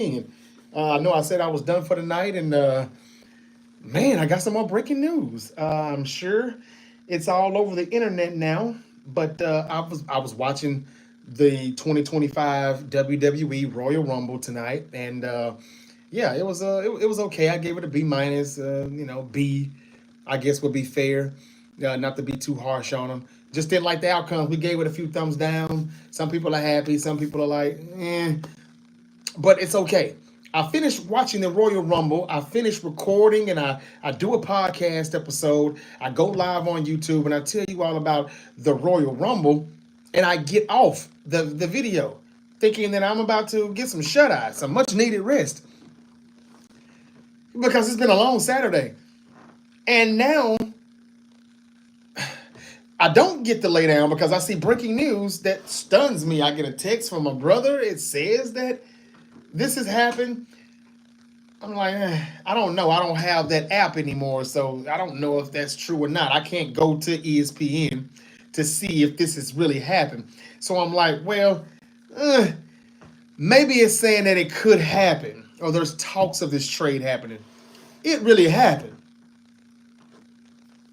I know I said I was done for the night, and man, I got some more breaking news. I'm sure it's all over the internet now, but I was watching the 2025 WWE Royal Rumble tonight, and yeah, it was okay. I gave it a B minus. B, I guess would be fair, not to be too harsh on them. Just didn't like the outcomes. We gave it a few thumbs down. Some people are happy. Some people are like, eh, but it's okay. I finished watching the Royal Rumble. I finished recording, and I do a podcast episode. I go live on YouTube and I tell you all about the Royal Rumble, and I get off the video thinking that I'm about to get some shut eye, some much needed rest because it's been a long Saturday. And now I don't get to lay down because I see breaking news that stuns me. I get a text from my brother. It says that this has happened. I'm like, I don't know. I don't have that app anymore, so I don't know if that's true or not. I can't go to ESPN to see if this has really happened. So I'm like, well, maybe it's saying that it could happen, or there's talks of this trade happening. It really happened.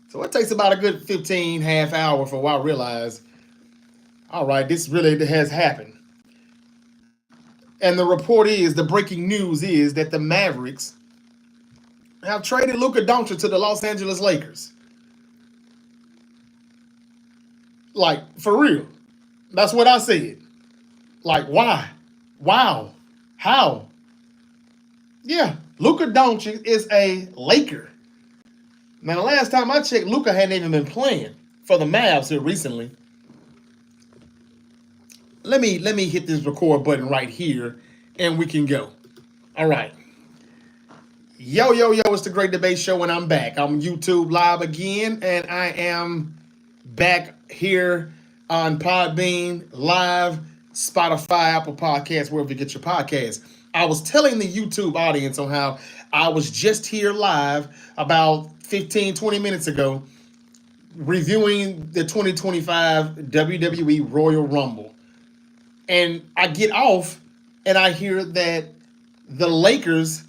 So it takes about a good 15 half hour for I realize, all right, this really has happened. And the report is, the breaking news is that the Mavericks have traded Luka Doncic to the Los Angeles Lakers. Like, for real. That's what I said. Like, why? Wow. How? Yeah, Luka Doncic is a Laker. Now, the last time I checked, Luka hadn't even been playing for the Mavs here recently. Let me hit this record button right here, and we can go. All right. Yo, yo, yo, it's the Great Debate Show, and I'm back. I'm YouTube live again, and I am back here on Podbean, live, Spotify, Apple Podcasts, wherever you get your podcasts. I was telling the YouTube audience on how I was just here live about 15, 20 minutes ago, reviewing the 2025 WWE Royal Rumble. And I get off, and I hear that the Lakers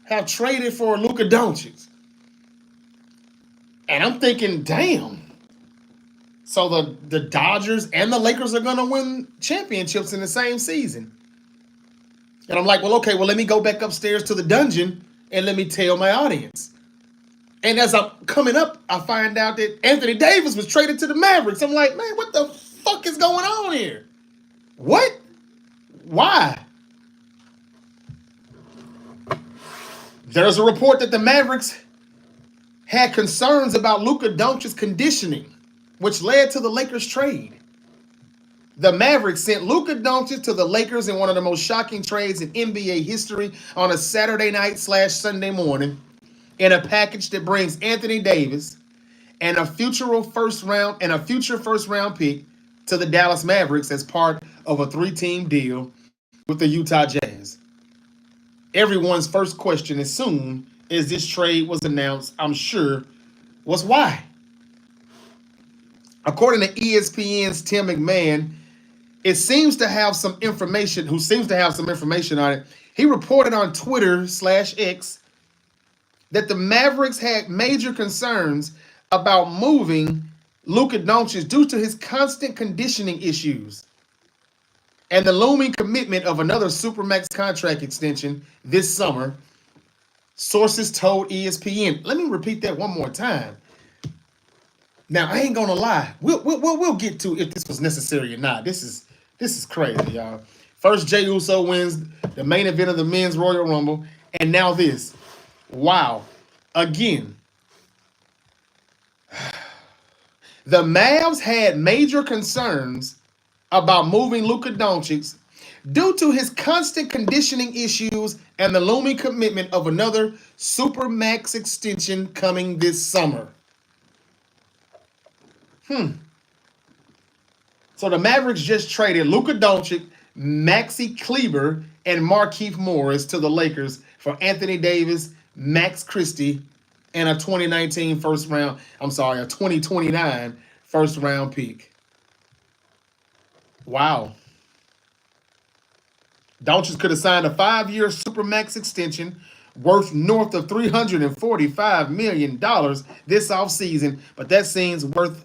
have traded for Luka Doncic. And I'm thinking, damn. So the Dodgers and the Lakers are going to win championships in the same season. And I'm like, well, okay, well, let me go back upstairs to the dungeon and let me tell my audience. And as I'm coming up, I find out that Anthony Davis was traded to the Mavericks. I'm like, man, what the fuck is going on here? What? Why? There's a report that the Mavericks had concerns about Luka Doncic's conditioning, which led to the Lakers trade. The Mavericks sent Luka Doncic to the Lakers in one of the most shocking trades in NBA history on a Saturday night / Sunday morning in a package that brings Anthony Davis and a future first round pick to the Dallas Mavericks as part of a 3-team deal with the Utah Jazz. Everyone's first question as soon as this trade was announced, I'm sure, was why. According to ESPN's Tim McMahon, it seems to have some information on it. He reported on Twitter /X that the Mavericks had major concerns about moving Luka Doncic due to his constant conditioning issues and the looming commitment of another Supermax contract extension this summer, sources told ESPN. Let me repeat that one more time. Now, I ain't gonna lie. We'll get to if this was necessary or not. This is crazy, y'all. First, Jey Uso wins the main event of the Men's Royal Rumble, and now this. Wow. Again. The Mavs had major concerns about moving Luka Doncic due to his constant conditioning issues and the looming commitment of another Supermax extension coming this summer. So the Mavericks just traded Luka Doncic, Maxi Kleber, and Markieff Morris to the Lakers for Anthony Davis, Max Christie, and a 2029 first round pick. Wow. Doncic could have signed a 5-year supermax extension worth north of $345 million this offseason, but that seems worth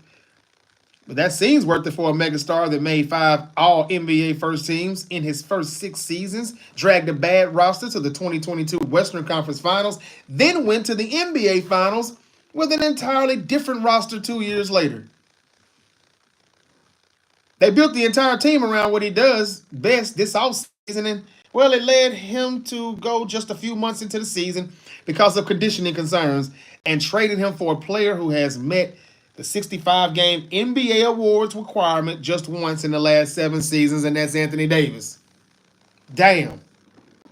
it for a megastar that made 5 All NBA first teams in his first 6 seasons, dragged a bad roster to the 2022 Western Conference Finals, then went to the NBA Finals with an entirely different roster 2 years later. They built the entire team around what he does best this offseason, and well, it led him to go just a few months into the season because of conditioning concerns and traded him for a player who has met the 65-game NBA awards requirement just once in the last 7 seasons, and that's Anthony Davis. Damn.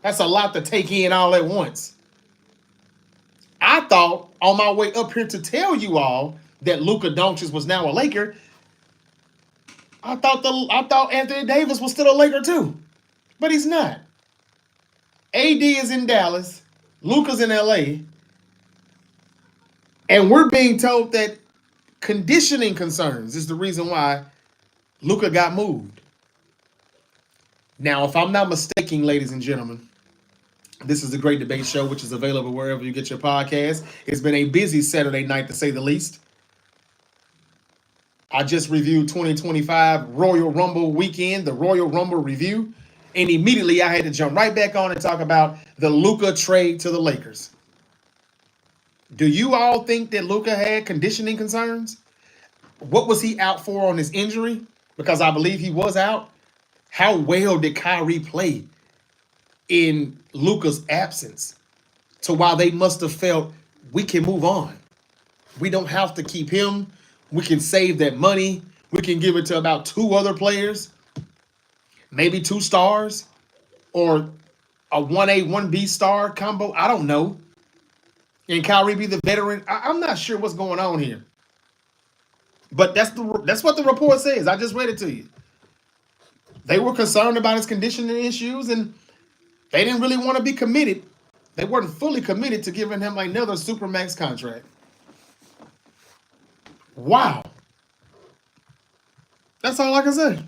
That's a lot to take in all at once. I thought on my way up here to tell you all that Luka Doncic was now a Laker, I thought Anthony Davis was still a Laker too. But he's not. AD is in Dallas, Luka's in LA, and we're being told that conditioning concerns is the reason why Luka got moved. Now, if I'm not mistaken, ladies and gentlemen, this is the Great Debate Show, which is available wherever you get your podcast. It's been a busy Saturday night, to say the least. I just reviewed 2025 Royal Rumble weekend, the Royal Rumble review, and immediately I had to jump right back on and talk about the Luka trade to the Lakers. Do you all think that Luka had conditioning concerns? What was he out for on his injury? Because I believe he was out. How well did Kyrie play in Luka's absence to why they must have felt we can move on? We don't have to keep him. We can save that money. We can give it to about 2 other players, maybe 2 stars, or a 1A, 1B star combo. I don't know. And Kyrie be the veteran. I'm not sure what's going on here. But that's what the report says. I just read it to you. They were concerned about his conditioning issues, and they didn't really want to be committed. They weren't fully committed to giving him another supermax contract. Wow. That's all I can say.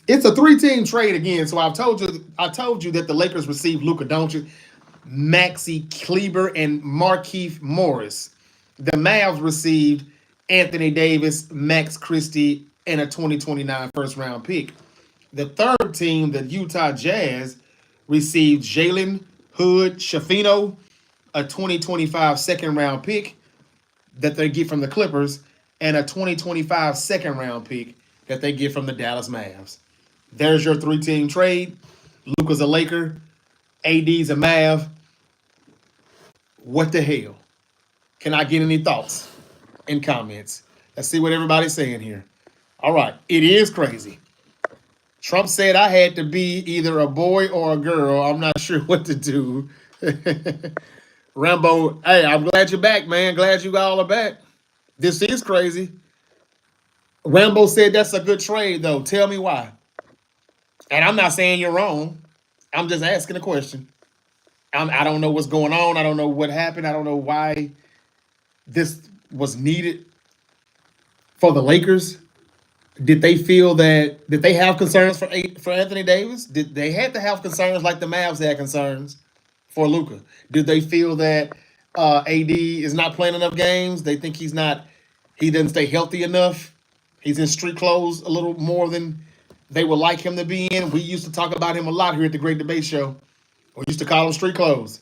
It's a 3-team trade again. So I told you that the Lakers received Luka Doncic, Maxi Kleber, and Markieff Morris. The Mavs received Anthony Davis, Max Christie, and a 2029 first-round pick. The third team, the Utah Jazz, received Jalen Hood-Schifino, a 2025 second-round pick that they get from the Clippers, and a 2025 second-round pick that they get from the Dallas Mavs. There's your 3-team trade. Luka's a Laker. AD's a Mav. What the hell? Can I get any thoughts and comments? Let's see what everybody's saying here. All right. It is crazy. Trump said I had to be either a boy or a girl. I'm not sure what to do. Rambo, hey, I'm glad you're back, man. Glad you all are back. This is crazy. Rambo said that's a good trade, though. Tell me why. And I'm not saying you're wrong. I'm just asking a question. I don't know what's going on. I don't know what happened. I don't know why this was needed for the Lakers. Did they feel that, did they have concerns for Anthony Davis? Did they had to have concerns like the Mavs had concerns for Luka? Did they feel that AD is not playing enough games? They think he doesn't stay healthy enough. He's in street clothes a little more than they would like him to be in. We used to talk about him a lot here at the Great Debate Show. We used to call him street clothes.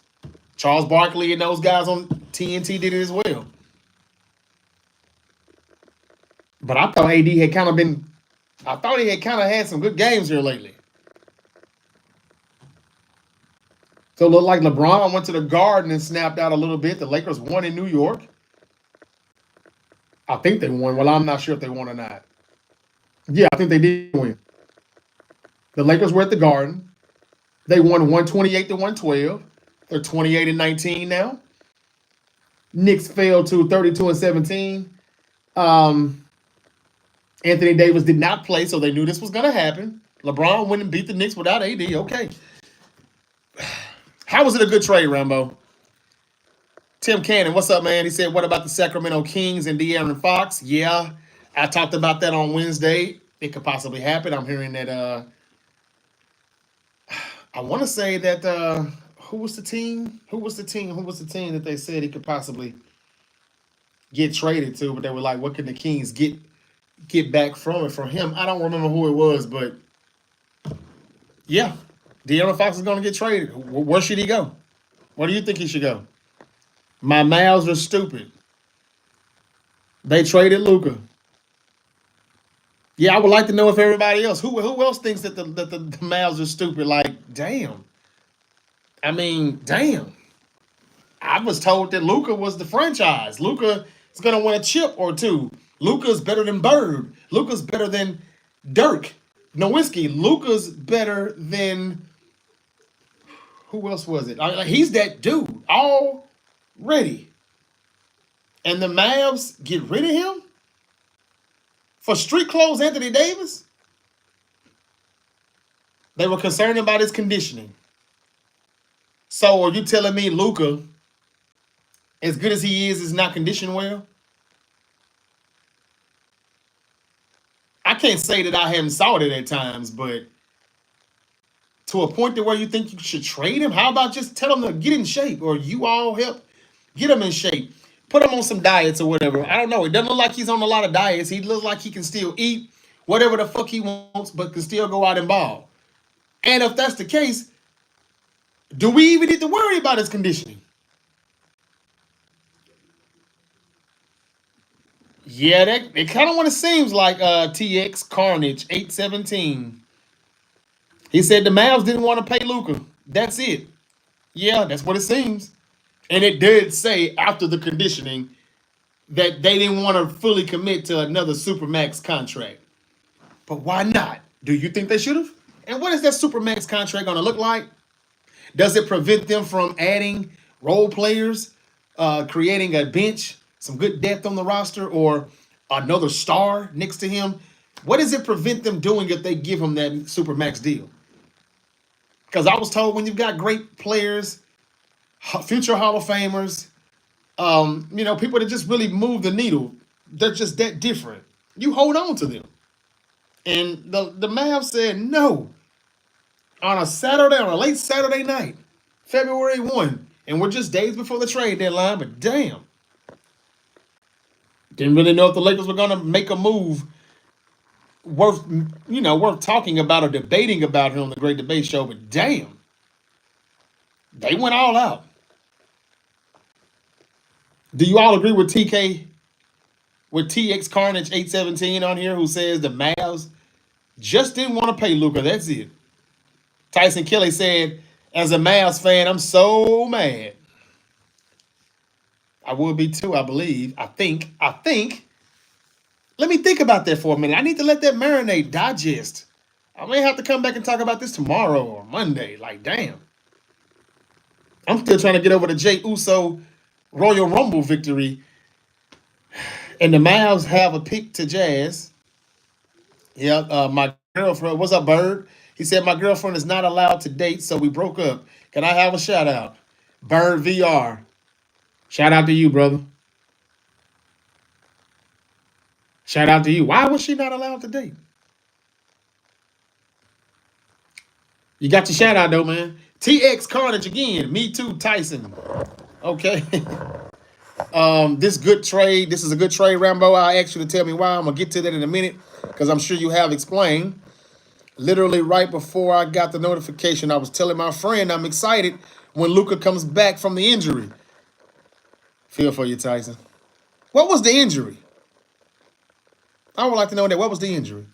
Charles Barkley and those guys on TNT did it as well. But I thought AD had kind of had some good games here lately. So it looked like LeBron went to the Garden and snapped out a little bit. The Lakers won in New York. I think they won. Well, I'm not sure if they won or not. Yeah, I think they did win. The Lakers were at the Garden. They won 128-112. They're 28-19 now. Knicks fell to 32-17. Anthony Davis did not play, so they knew this was going to happen. LeBron went and beat the Knicks without AD. Okay. How was it a good trade, Rambo? Tim Cannon, what's up, man? He said, what about the Sacramento Kings and De'Aaron Fox? Yeah, I talked about that on Wednesday. it could possibly happen. I'm hearing that I want to say that who was the team? Who was the team? Who was the team that they said he could possibly get traded to? But they were like, what can the Kings get back from it from him? I don't remember who it was, but yeah, De'Aaron Fox is going to get traded. Where should he go? Where do you think he should go? My Mavs are stupid. They traded Luka. Yeah, I would like to know if everybody else, who else thinks that the Mavs are stupid. Like, damn. I mean, damn. I was told that Luka was the franchise. Luka is going to win a chip or two. Luka's better than Bird. Luka's better than Dirk Nowitzki. Luka's better than, who else was it? He's that dude already. And the Mavs get rid of him for street clothes Anthony Davis? They were concerned about his conditioning. So are you telling me Luka, as good as he is not conditioned well? I can't say that I haven't saw it at times, but to a point to where you think you should trade him, how about just tell him to get in shape, or you all help get him in shape? Put him on some diets or whatever. I don't know. It doesn't look like he's on a lot of diets. He looks like he can still eat whatever the fuck he wants, but can still go out and ball. And if that's the case, do we even need to worry about his conditioning? Yeah, it kind of what it seems like. TX Carnage 817. He said the Mavs didn't want to pay Luka. That's it. Yeah, that's what it seems. And it did say after the conditioning that they didn't want to fully commit to another Supermax contract. But why not? Do you think they should have? And what is that Supermax contract going to look like? Does it prevent them from adding role players, creating a bench, some good depth on the roster, or another star next to him? What does it prevent them doing if they give him that Supermax deal? Because I was told when you've got great players, future Hall of Famers, people that just really move the needle, they're just that different. You hold on to them. And the Mavs said no. On a late Saturday night, February 1. And we're just days before the trade deadline, but damn. Didn't really know if the Lakers were going to make a move worth talking about or debating about here on the Great Debate Show, but damn. They went all out. Do you all agree with TK, with TX Carnage 817 on here, who says the Mavs just didn't want to pay Luka? That's it. Tyson Kelly said, as a Mavs fan, I'm so mad. I would be too, I believe. I think. Let me think about that for a minute. I need to let that marinate, digest. I may have to come back and talk about this tomorrow or Monday. Like, damn. I'm still trying to get over the Jey Uso Royal Rumble victory. And the Mavs have a pick to Jazz. Yeah, my girlfriend, what's up, Bird? He said, my girlfriend is not allowed to date, so we broke up. Can I have a shout out? Bird VR. Shout out to you, brother. Shout out to you. Why was she not allowed to date? You got your shout out, though, man. TX Carnage again. Me too, Tyson. Okay. This is a good trade, Rambo. I'll ask you to tell me why. I'm going to get to that in a minute because I'm sure you have explained. Literally right before I got the notification, I was telling my friend I'm excited when Luka comes back from the injury. Feel for you, Tyson. What was the injury? I would like to know that. What was the injury?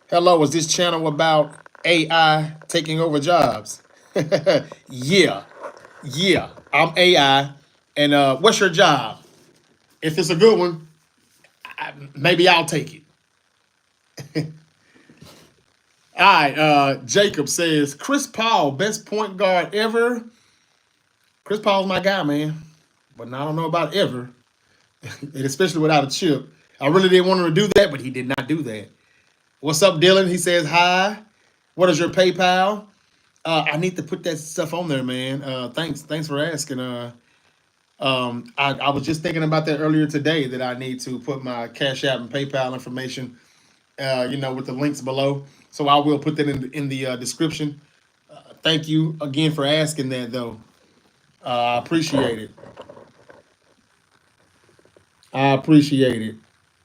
Hello, is this channel about AI taking over jobs? Yeah, I'm AI. And what's your job? If it's a good one, maybe I'll take it. All right, Jacob says, Chris Paul, best point guard ever. Chris Paul's my guy, man. But I don't know about ever. And especially without a chip. I really didn't want him to do that, but he did not do that. What's up, Dylan? He says, hi. What is your PayPal? I need to put that stuff on there, man. Thanks for asking. I was just thinking about that earlier today that I need to put my Cash App and PayPal information, with the links below. So I will put that in the description. Thank you again for asking that, though. I appreciate it. I appreciate it.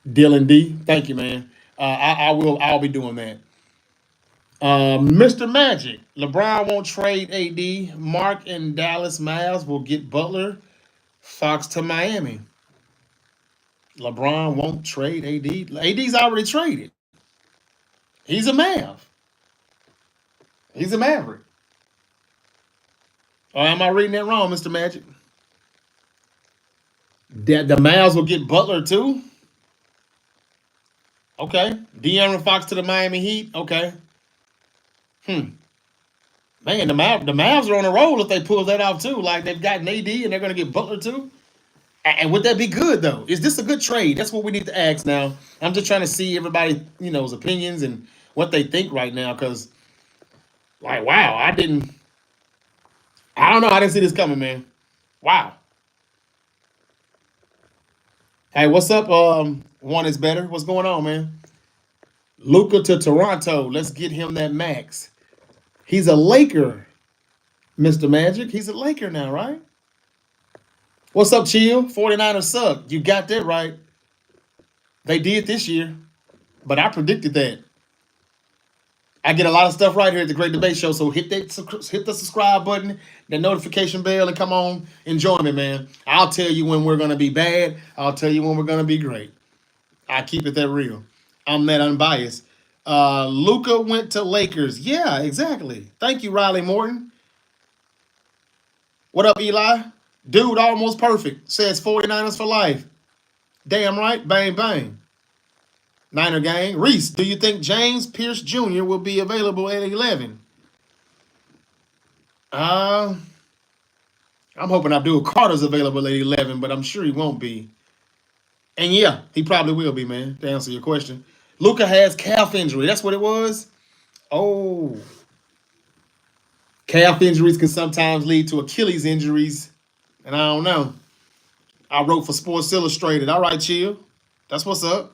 Dylan D, thank you, man. I will. I'll be doing that. Mr. Magic, LeBron won't trade AD. Mark and Dallas Mavs will get Butler. Fox to Miami. LeBron won't trade AD. AD's already traded. He's a Mav. He's a Maverick. Or am I reading that wrong, Mr. Magic? That the Mavs will get Butler too? Okay. De'Aaron Fox to the Miami Heat? Okay. Hmm. Man, the Mavs are on a roll if they pull that off too. Like they've gotten AD and they're going to get Butler too. And would that be good though? Is this a good trade? That's what we need to ask now. I'm just trying to see everybody's opinions and what they think right now. Because, like, wow, I don't know. I didn't see this coming, man. Wow. Hey, what's up? One is better. What's going on, man? Luka to Toronto. Let's get him that max. He's a Laker, Mr. Magic. He's a Laker now, right? What's up, Chill? 49ers suck. You got that right. They did this year, but I predicted that. I get a lot of stuff right here at the Great Debate Show, so hit the subscribe button, the notification bell, and come on and join me, man. I'll tell you when we're going to be bad. I'll tell you when we're going to be great. I keep it that real. I'm that unbiased. Luka went to Lakers. Yeah, exactly. Thank you, Riley Morton. What up, Eli? Dude, almost perfect. Says 49ers for life. Damn right. Bang, bang. Niner gang. Reese, do you think James Pierce Jr. will be available at 11? I'm hoping Abdul Carter's available at 11, but I'm sure he won't be. And yeah, he probably will be, man, to answer your question. Luka has calf injury. That's what it was? Oh. Calf injuries can sometimes lead to Achilles injuries. And I don't know. I wrote for Sports Illustrated. All right, chill. That's what's up.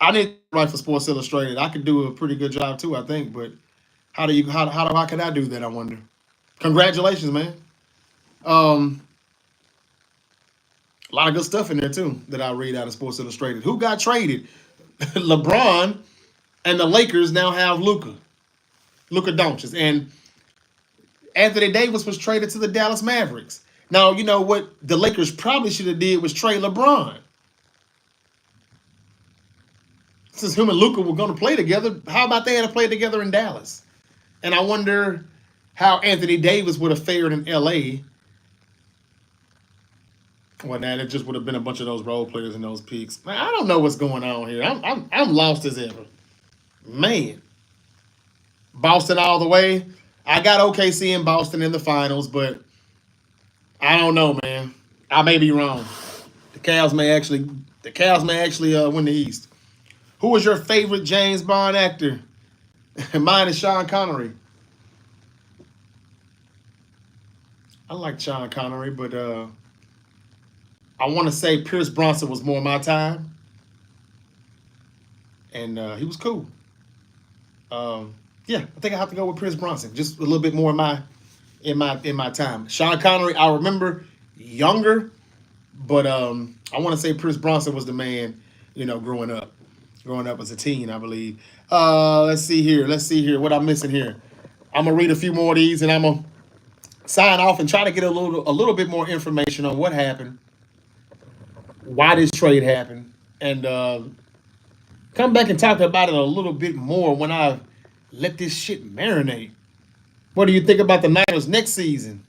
I didn't write for Sports Illustrated. I could do a pretty good job too, I think. But how can I do that? I wonder. Congratulations, man. A lot of good stuff in there too that I read out of Sports Illustrated. Who got traded? LeBron and the Lakers now have Luka Doncic, and Anthony Davis was traded to the Dallas Mavericks. Now, you know what the Lakers probably should have did was trade LeBron. Since him and Luka were going to play together, how about they had to play together in Dallas? And I wonder how Anthony Davis would have fared in LA. Well, now it just would have been a bunch of those role players in those peaks. Man, I don't know what's going on here. I'm lost as ever. Man. Boston all the way. I got OKC in Boston in the finals, but I don't know, man. I may be wrong. The Cavs may actually win the East. Who is your favorite James Bond actor? Mine is Sean Connery. I like Sean Connery, but I want to say Pierce Bronson was more my time, and he was cool. Yeah, I think I have to go with Pierce Bronson. Just a little bit more in my time. Sean Connery, I remember younger, but I want to say Pierce Bronson was the man, growing up as a teen, I believe. Let's see here. What I'm missing here. I'm gonna read a few more of these, and I'm gonna sign off and try to get a little bit more information on what happened, why this trade happened, and come back and talk about it a little bit more when I let this shit marinate. What do you think about the Niners next season?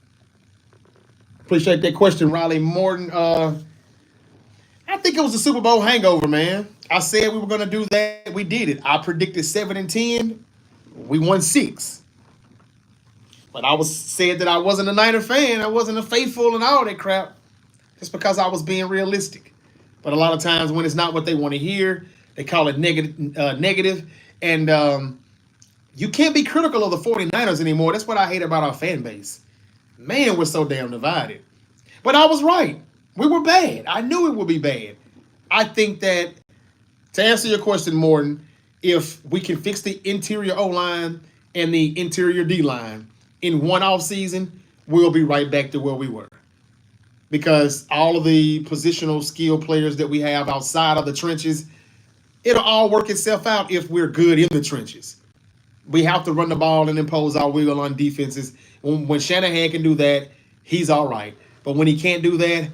Appreciate that question, Riley Morton. I think it was the Super Bowl hangover, man. I said we were going to do that. We did it. I predicted 7-10. We won 6. But I said that I wasn't a Niner fan. I wasn't a faithful and all that crap. Just because I was being realistic. But a lot of times when it's not what they want to hear, they call it negative. And you can't be critical of the 49ers anymore. That's what I hate about our fan base. Man, we're so damn divided. But I was right. We were bad. I knew it would be bad. I think that, to answer your question, Morton, if we can fix the interior O-line and the interior D-line in one off season, we'll be right back to where we were. Because all of the positional skill players that we have outside of the trenches, it'll all work itself out if we're good in the trenches. We have to run the ball and impose our will on defenses. When Shanahan can do that, he's all right. But when he can't do that,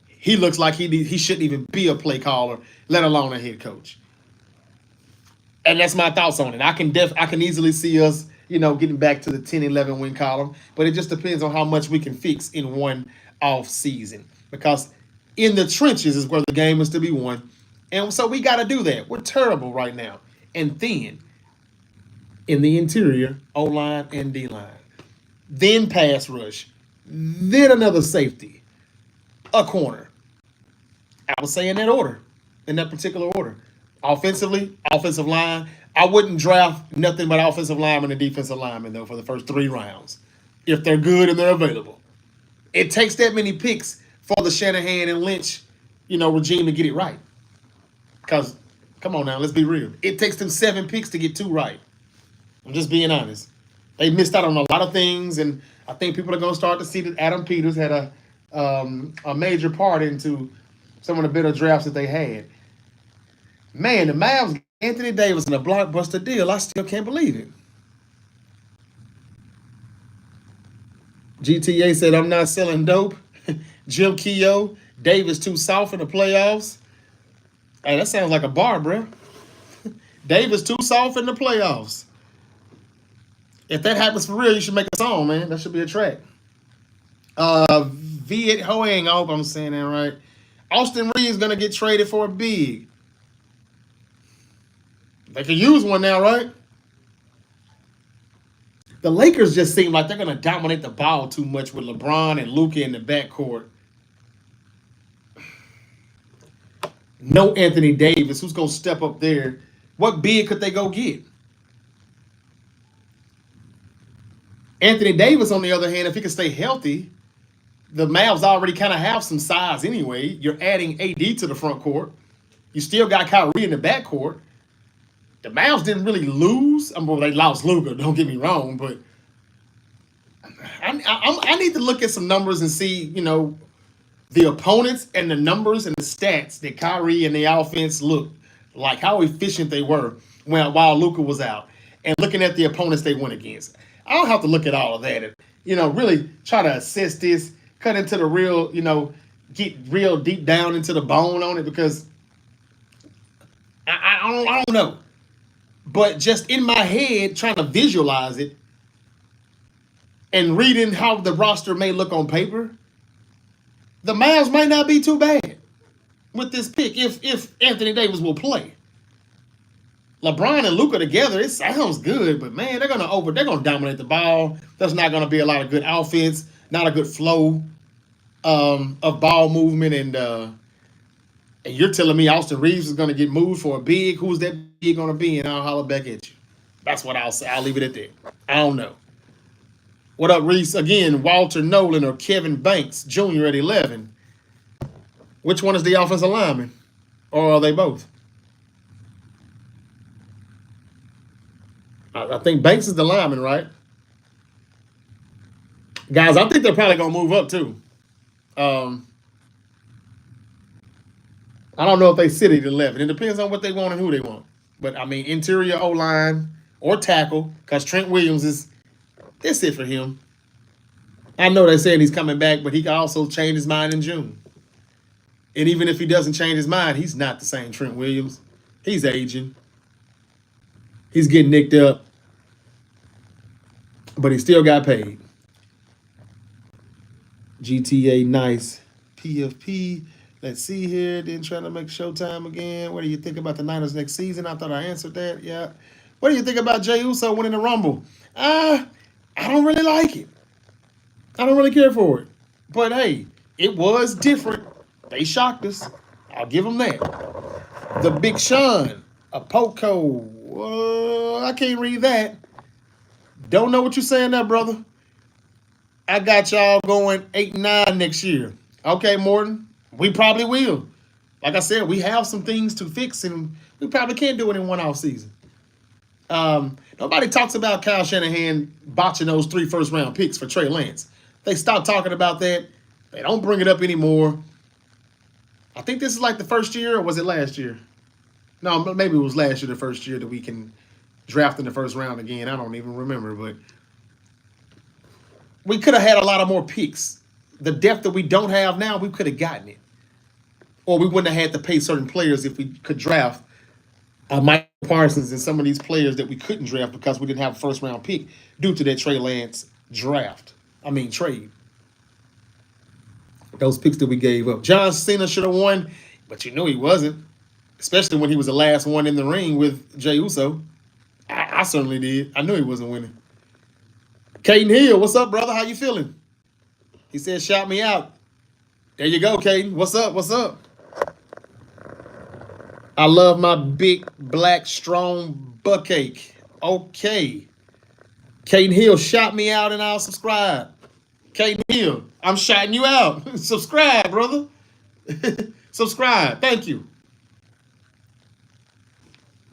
he looks like he shouldn't even be a play caller, let alone a head coach. And that's my thoughts on it. I can easily see us, getting back to the 10-11 win column, but it just depends on how much we can fix in one off season. Because in the trenches is where the game is to be won. And so we got to do that. We're terrible right now. And then in the interior, O-line and D-line. Then pass rush. Then another safety. A corner. I would say in that order. In that particular order. Offensively, offensive line. I wouldn't draft nothing but offensive linemen and defensive linemen, though, for the first 3 rounds. If they're good and they're available. It takes that many picks for the Shanahan and Lynch, regime to get it right. Because, come on now, let's be real. It takes them 7 picks to get 2 right. I'm just being honest. They missed out on a lot of things, and I think people are going to start to see that Adam Peters had a major part into some of the better drafts that they had. Man, the Mavs, Anthony Davis, in a blockbuster deal, I still can't believe it. GTA said, I'm not selling dope. Jim Keough, Davis too soft in the playoffs. Hey, that sounds like a bar, bro. Davis too soft in the playoffs. If that happens for real, you should make a song, man. That should be a track. Viet Hoang, I hope I'm saying that right. Austin Reeves going to get traded for a big. They could use one now, right? The Lakers just seem like they're going to dominate the ball too much with LeBron and Luka in the backcourt. No Anthony Davis. Who's going to step up there? What big could they go get? Anthony Davis, on the other hand, if he can stay healthy, the Mavs already kind of have some size anyway. You're adding AD to the front court. You still got Kyrie in the backcourt. The Mavs didn't really lose. Well, they lost Luka, don't get me wrong, but I need to look at some numbers and see, the opponents and the numbers and the stats that Kyrie and the offense looked like, how efficient they were while Luka was out, and looking at the opponents they went against. I don't have to look at all of that and, really try to assess this, cut into the real, get real deep down into the bone on it, because I don't know. But just in my head, trying to visualize it and reading how the roster may look on paper, the Mavs might not be too bad with this pick if Anthony Davis will play. LeBron and Luka together, it sounds good, but man, they're gonna dominate the ball. There's not gonna be a lot of good offense, not a good flow of ball movement, and you're telling me Austin Reeves is gonna get moved for a big. Who's that big gonna be? And I'll holler back at you. That's what I'll say. I'll leave it at that. I don't know. What up, Reese? Again, Walter Nolan or Kevin Banks Jr. at 11. Which one is the offensive lineman? Or are they both? I think Banks is the lineman, right? Guys, I think they're probably going to move up, too. I don't know if they sit at 11. It depends on what they want and who they want. But, I mean, interior O-line or tackle, because Trent Williams that's it for him. I know they're saying he's coming back, but he can also change his mind in June. And even if he doesn't change his mind, he's not the same Trent Williams. He's aging. He's getting nicked up. But he still got paid. GTA, nice. PFP. Let's see here. Then trying to make Showtime again. What do you think about the Niners next season? I thought I answered that. Yeah. What do you think about Jey Uso winning the Rumble? I don't really like it. I don't really care for it. But hey, it was different. They shocked us. I'll give them that. The Big Sean, a Poco. I can't read that. Don't know what you're saying there, brother. I got y'all going 8-9 next year. Okay, Morton, we probably will. Like I said, we have some things to fix, and we probably can't do it in one off season. Nobody talks about Kyle Shanahan botching those 3 first-round picks for Trey Lance. They stopped talking about that. They don't bring it up anymore. I think this is like the first year, or was it last year? No, maybe it was last year, the first year that we can draft in the first round again. I don't even remember, but we could have had a lot of more picks. The depth that we don't have now, we could have gotten it. Or we wouldn't have had to pay certain players if we could draft Mike Parsons and some of these players that we couldn't draft because we didn't have a first-round pick due to that Trey Lance trade. Those picks that we gave up. John Cena should have won, but you knew he wasn't, especially when he was the last one in the ring with Jey Uso. I certainly did. I knew he wasn't winning. Caden Hill, what's up, brother? How you feeling? He said, shout me out. There you go, Caden. What's up? What's up? I love my big, black, strong butt cake. Okay. Caden Hill, shout me out and I'll subscribe. Caden Hill, I'm shouting you out. Subscribe, brother. Subscribe. Thank you.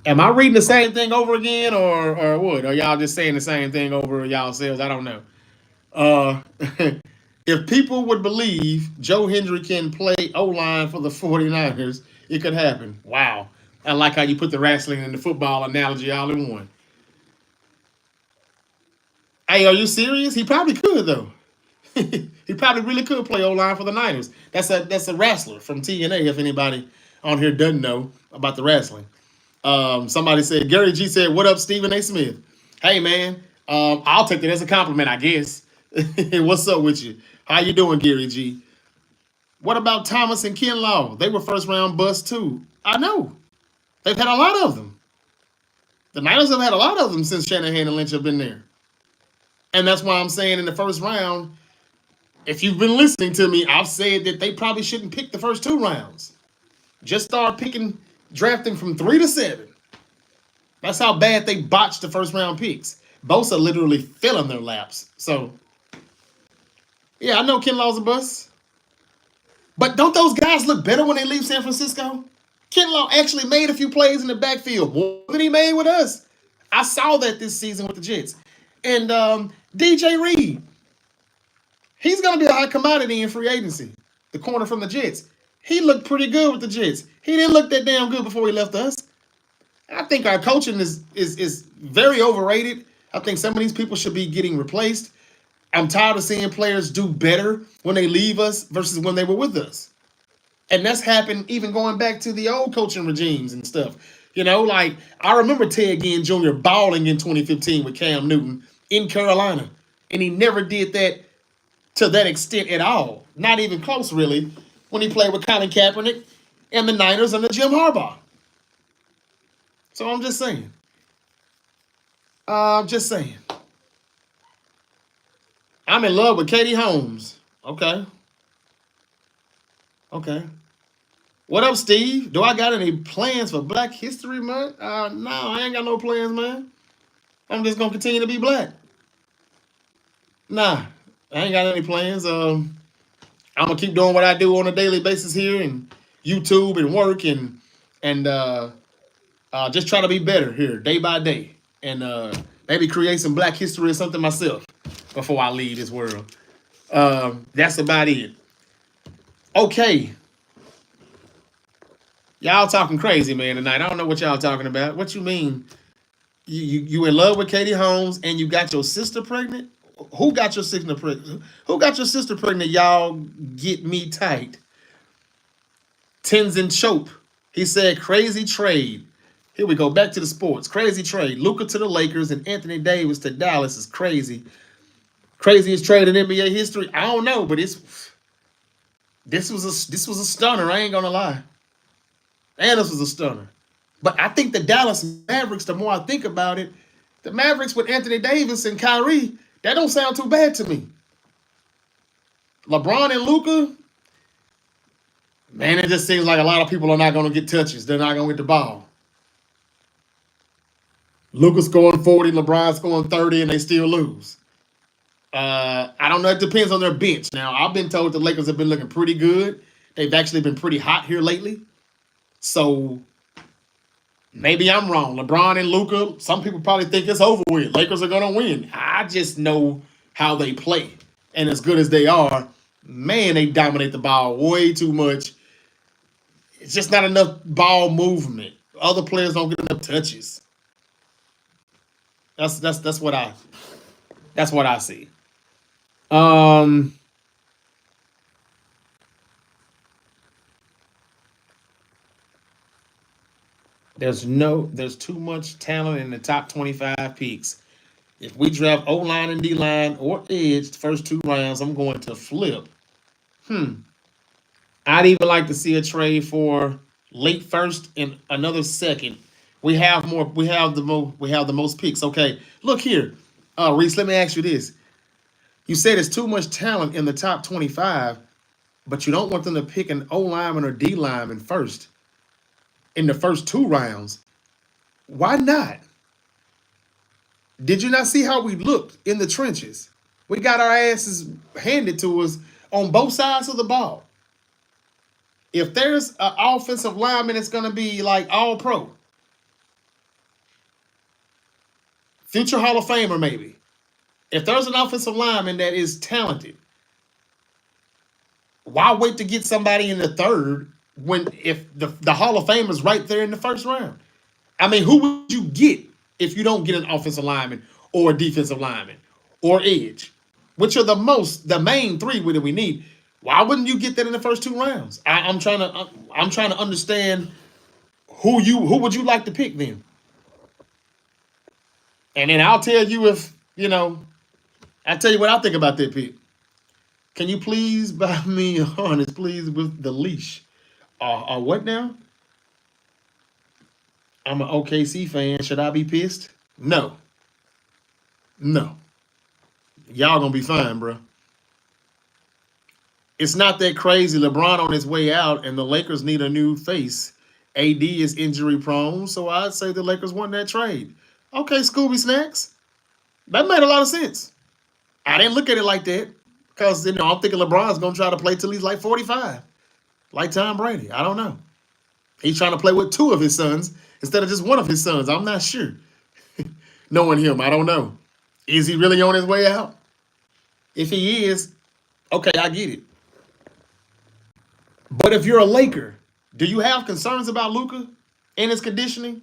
Am I reading the same thing over again or what? Are y'all just saying the same thing over y'all selves? I don't know. If people would believe Joe Hendry can play O-line for the 49ers, it could happen. Wow. I like how you put the wrestling and the football analogy all in one. Hey, are you serious? He probably could, though. He probably really could play O-line for the Niners. That's a wrestler from TNA, if anybody on here doesn't know about the wrestling. Somebody said, Gary G said, what up, Stephen A. Smith? Hey, man, I'll take that as a compliment, I guess. What's up with you? How you doing, Gary G? What about Thomas and Kinlaw? They were first-round busts, too. I know. They've had a lot of them. The Niners have had a lot of them since Shanahan and Lynch have been there. And that's why I'm saying in the first round, if you've been listening to me, I've said that they probably shouldn't pick the first 2 rounds. Just start drafting from 3 to 7. That's how bad they botched the first-round picks. Bosa literally fell in their laps. So, yeah, I know Kinlaw's a bust. But don't those guys look better when they leave San Francisco? Kinlaw actually made a few plays in the backfield more than he made with us. I saw that this season with the Jets. And DJ Reed, he's going to be a high commodity in free agency, the corner from the Jets. He looked pretty good with the Jets. He didn't look that damn good before he left us. I think our coaching is very overrated. I think some of these people should be getting replaced. I'm tired of seeing players do better when they leave us versus when they were with us. And that's happened even going back to the old coaching regimes and stuff. You know, like I remember Ted Ginn Jr. balling in 2015 with Cam Newton in Carolina. And he never did that to that extent at all. Not even close, really, when he played with Colin Kaepernick and the Niners under Jim Harbaugh. So I'm just saying. I'm in love with Katie Holmes. Okay. What up, Steve? Do I got any plans for Black History Month? No, I ain't got no plans, man. I'm just going to continue to be black. Nah, I ain't got any plans. I'm going to keep doing what I do on a daily basis here and YouTube and work and just try to be better here day by day. And maybe create some Black history or something myself before I leave this world. That's about it. Okay. Y'all talking crazy, man, tonight. I don't know what y'all talking about. What you mean? You in love with Katie Holmes and you got your sister pregnant? Who got your sister pregnant? Who got your sister pregnant? Y'all get me tight. Tenzin Chope. He said, crazy trade. Here we go. Back to the sports. Crazy trade. Luka to the Lakers and Anthony Davis to Dallas is crazy. Craziest trade in NBA history? I don't know, but this was a stunner. I ain't gonna lie. And this was a stunner. But I think the Dallas Mavericks, the more I think about it, the Mavericks with Anthony Davis and Kyrie, that don't sound too bad to me. LeBron and Luka, man, it just seems like a lot of people are not going to get touches. They're not going to get the ball. Luka scoring 40, LeBron scoring 30, and they still lose. I don't know. It depends on their bench. Now, I've been told the Lakers have been looking pretty good. They've actually been pretty hot here lately. So maybe I'm wrong. LeBron and Luka, some people probably think it's over with. Lakers are going to win. I just know how they play. And as good as they are, man, they dominate the ball way too much. It's just not enough ball movement. Other players don't get enough touches. That's what I see. There's too much talent in the top 25 picks. If we draft O line and D line or edge the first 2 rounds, I'm going to flip. I'd even like to see a trade for late first and another second. We have more. We have the most. We have the most picks. Okay, look here, Reese. Let me ask you this. You said there's too much talent in the top 25, but you don't want them to pick an O lineman or D lineman first in the first 2 rounds. Why not? Did you not see how we looked in the trenches? We got our asses handed to us on both sides of the ball. If there's an offensive lineman, it's going to be like all pro. Future Hall of Famer, maybe. If there's an offensive lineman that is talented, why wait to get somebody in the third if the Hall of Famer's right there in the first round? I mean, who would you get if you don't get an offensive lineman or a defensive lineman or edge, which are the main 3 that we need? Why wouldn't you get that in the first 2 rounds? I'm trying to understand who would you like to pick then, and then I'll tell you I'll tell you what I think about that pick. Can you please buy me a harness, please, with the leash? What now? I'm an OKC fan. Should I be pissed? No. Y'all gonna be fine, bro. It's not that crazy. LeBron on his way out, and the Lakers need a new face. AD is injury prone, so I'd say the Lakers won that trade. Okay, Scooby Snacks. That made a lot of sense. I didn't look at it like that because I'm thinking LeBron's gonna try to play till he's like 45, like Tom Brady. I don't know. He's trying to play with 2 of his sons instead of just one of his sons. I'm not sure. Knowing him, I don't know. Is he really on his way out? If he is, okay, I get it. But if you're a Laker, do you have concerns about Luka and his conditioning?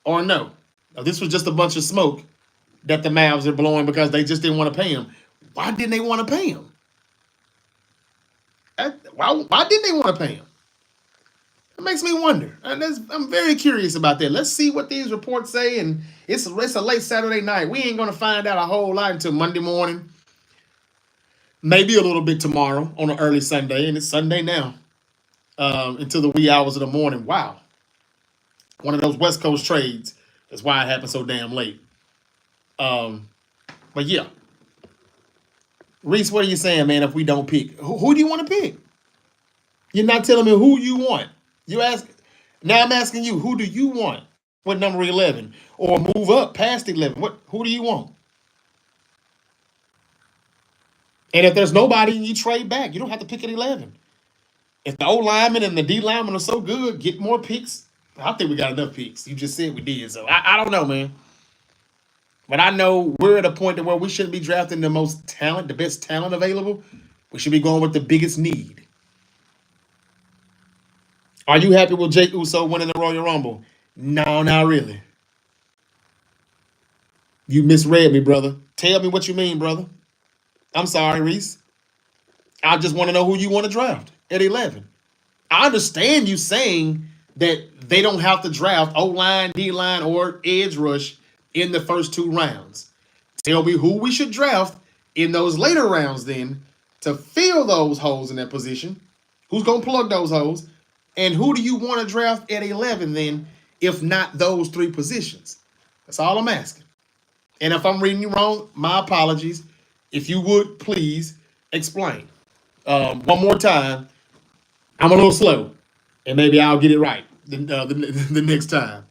Or no? Now, this was just a bunch of smoke that the Mavs are blowing because they just didn't want to pay him. Why didn't they want to pay him? Why didn't they want to pay him? It makes me wonder. And I'm very curious about that. Let's see what these reports say. And it's a late Saturday night. We ain't going to find out a whole lot until Monday morning. Maybe a little bit tomorrow on an early Sunday. And it's Sunday now. Until the wee hours of the morning. Wow. One of those West Coast trades. That's why it happened so damn late. But yeah. Reese, what are you saying, man, if we don't pick? Who do you want to pick? You're not telling me who you want. Now I'm asking you, who do you want with number 11? Or move up past 11? Who do you want? And if there's nobody, you trade back. You don't have to pick at 11. If the O lineman and the D lineman are so good, get more picks. I think we got enough picks. You just said we did. So I don't know, man. But I know we're at a point where we shouldn't be drafting the best talent available. We should be going with the biggest need. Are you happy with Jake Uso winning the Royal Rumble? No, not really. You misread me, brother. Tell me what you mean, brother. I'm sorry, Reese. I just want to know who you want to draft at 11. I understand you saying that they don't have to draft O-line, D-line, or edge rush in the first 2 rounds. Tell me who we should draft in those later rounds then to fill those holes in that position. Who's going to plug those holes? And who do you want to draft at 11 then, if not those 3 positions? That's all I'm asking. And if I'm reading you wrong, my apologies. If you would, please explain. One more time. I'm a little slow, and maybe I'll get it right the next time.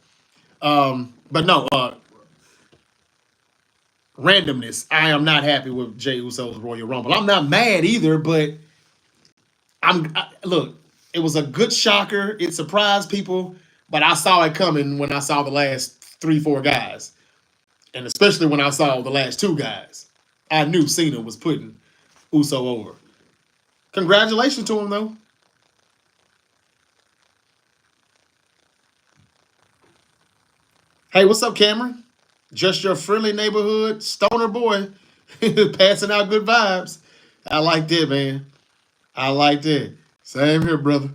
But no, randomness. I am not happy with Jey Uso's Royal Rumble. I'm not mad either, but look, it was a good shocker. It surprised people, but I saw it coming when I saw the last 3, 4 guys, and especially when I saw the last 2 guys. I knew Cena was putting Uso over. Congratulations to him, though. Hey, what's up, Cameron? Just your friendly neighborhood stoner boy, passing out good vibes. I like that, man. I like that. Same here, brother.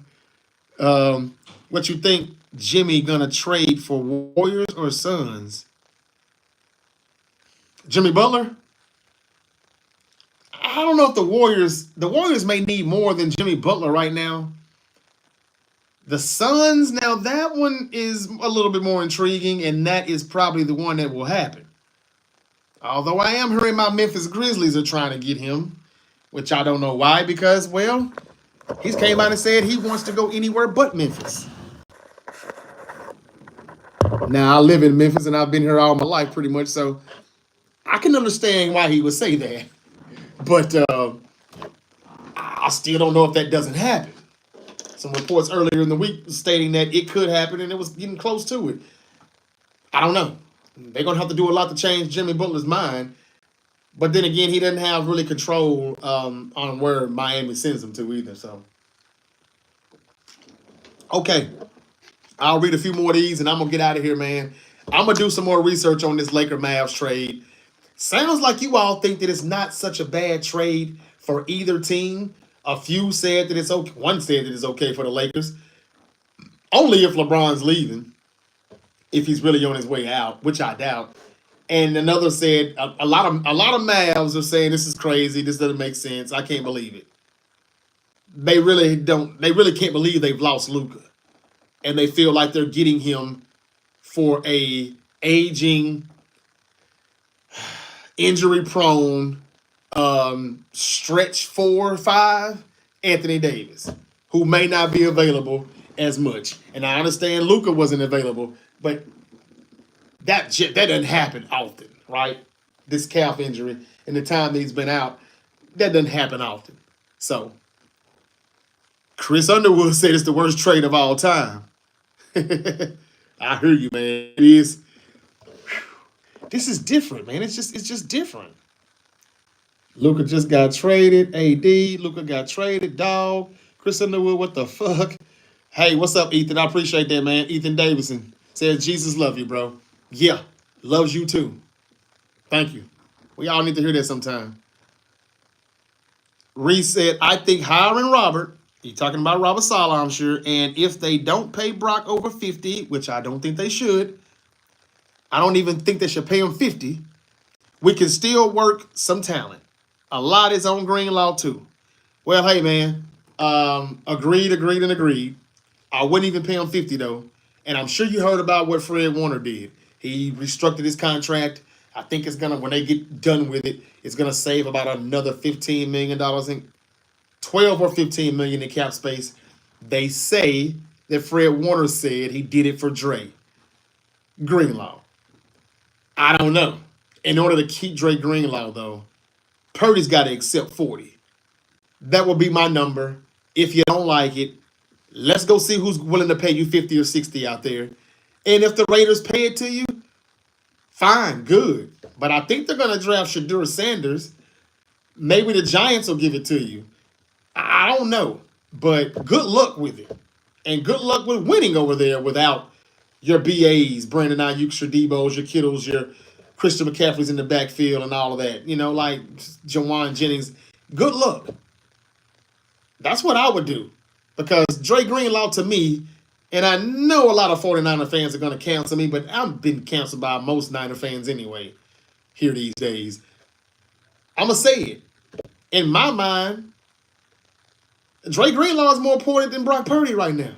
What you think Jimmy gonna trade for Warriors or Suns? Jimmy Butler? I don't know if the Warriors may need more than Jimmy Butler right now. The Suns, now that one is a little bit more intriguing, and that is probably the one that will happen. Although I am hearing my Memphis Grizzlies are trying to get him, which I don't know why, because, well, he's came out and said he wants to go anywhere but Memphis. Now, I live in Memphis, and I've been here all my life pretty much, so I can understand why he would say that. But I still don't know if that doesn't happen. Some reports earlier in the week stating that it could happen, and it was getting close to it. I don't know. They're going to have to do a lot to change Jimmy Butler's mind. But then again, he doesn't have really control on where Miami sends him to either. So, okay. I'll read a few more of these, and I'm going to get out of here, man. I'm going to do some more research on this Laker-Mavs trade. Sounds like you all think that it's not such a bad trade for either team. A few said that it's okay. One said that it's okay for the Lakers. Only if LeBron's leaving. If he's really on his way out, which I doubt. And another said a lot of Mavs are saying this is crazy. This doesn't make sense. I can't believe it. They really don't. They really can't believe they've lost Luka, and they feel like they're getting him for a aging, injury-prone, stretch 4 or 5 Anthony Davis, who may not be available as much. And I understand Luka wasn't available, but that doesn't happen often, right? This calf injury and the time that he's been out, that doesn't happen often. So, Chris Underwood said it's the worst trade of all time. I hear you, man. It is. This is different, man. It's just different. Luka just got traded. AD, Luka got traded. Dog. Chris Underwood, what the fuck? Hey, what's up, Ethan? I appreciate that, man. Ethan Davidson says, Jesus love you, bro. Yeah, loves you too. Thank you. We all need to hear that sometime. Reese said, I think hiring Robert, he's talking about Robert Saleh, I'm sure, and if they don't pay Brock over 50, which I don't think they should, I don't even think they should pay him 50, we can still work some talent. A lot is on Greenlaw too. Well, hey, man, agreed. I wouldn't even pay him 50, though. And I'm sure you heard about what Fred Warner did. He restructured his contract. I think it's going to, when they get done with it, it's going to save about another $15 million in 12 or 15 million in cap space. They say that Fred Warner said he did it for Dre Greenlaw. I don't know. In order to keep Dre Greenlaw, though, Purdy's got to accept 40. That will be my number. If you don't like it, let's go see who's willing to pay you 50 or 60 out there. And if the Raiders pay it to you, fine, good. But I think they're going to draft Shadur Sanders. Maybe the Giants will give it to you. I don't know. But good luck with it. And good luck with winning over there without your BAs, Brandon Ayuk, your Debos, your Kittles, your Christian McCaffrey's in the backfield and all of that. You know, like Jawan Jennings. Good luck. That's what I would do. Because Dre Greenlaw, to me, and I know a lot of 49er fans are going to cancel me, but I've been canceled by most Niner fans anyway here these days. I'm going to say it. In my mind, Dre Greenlaw is more important than Brock Purdy right now.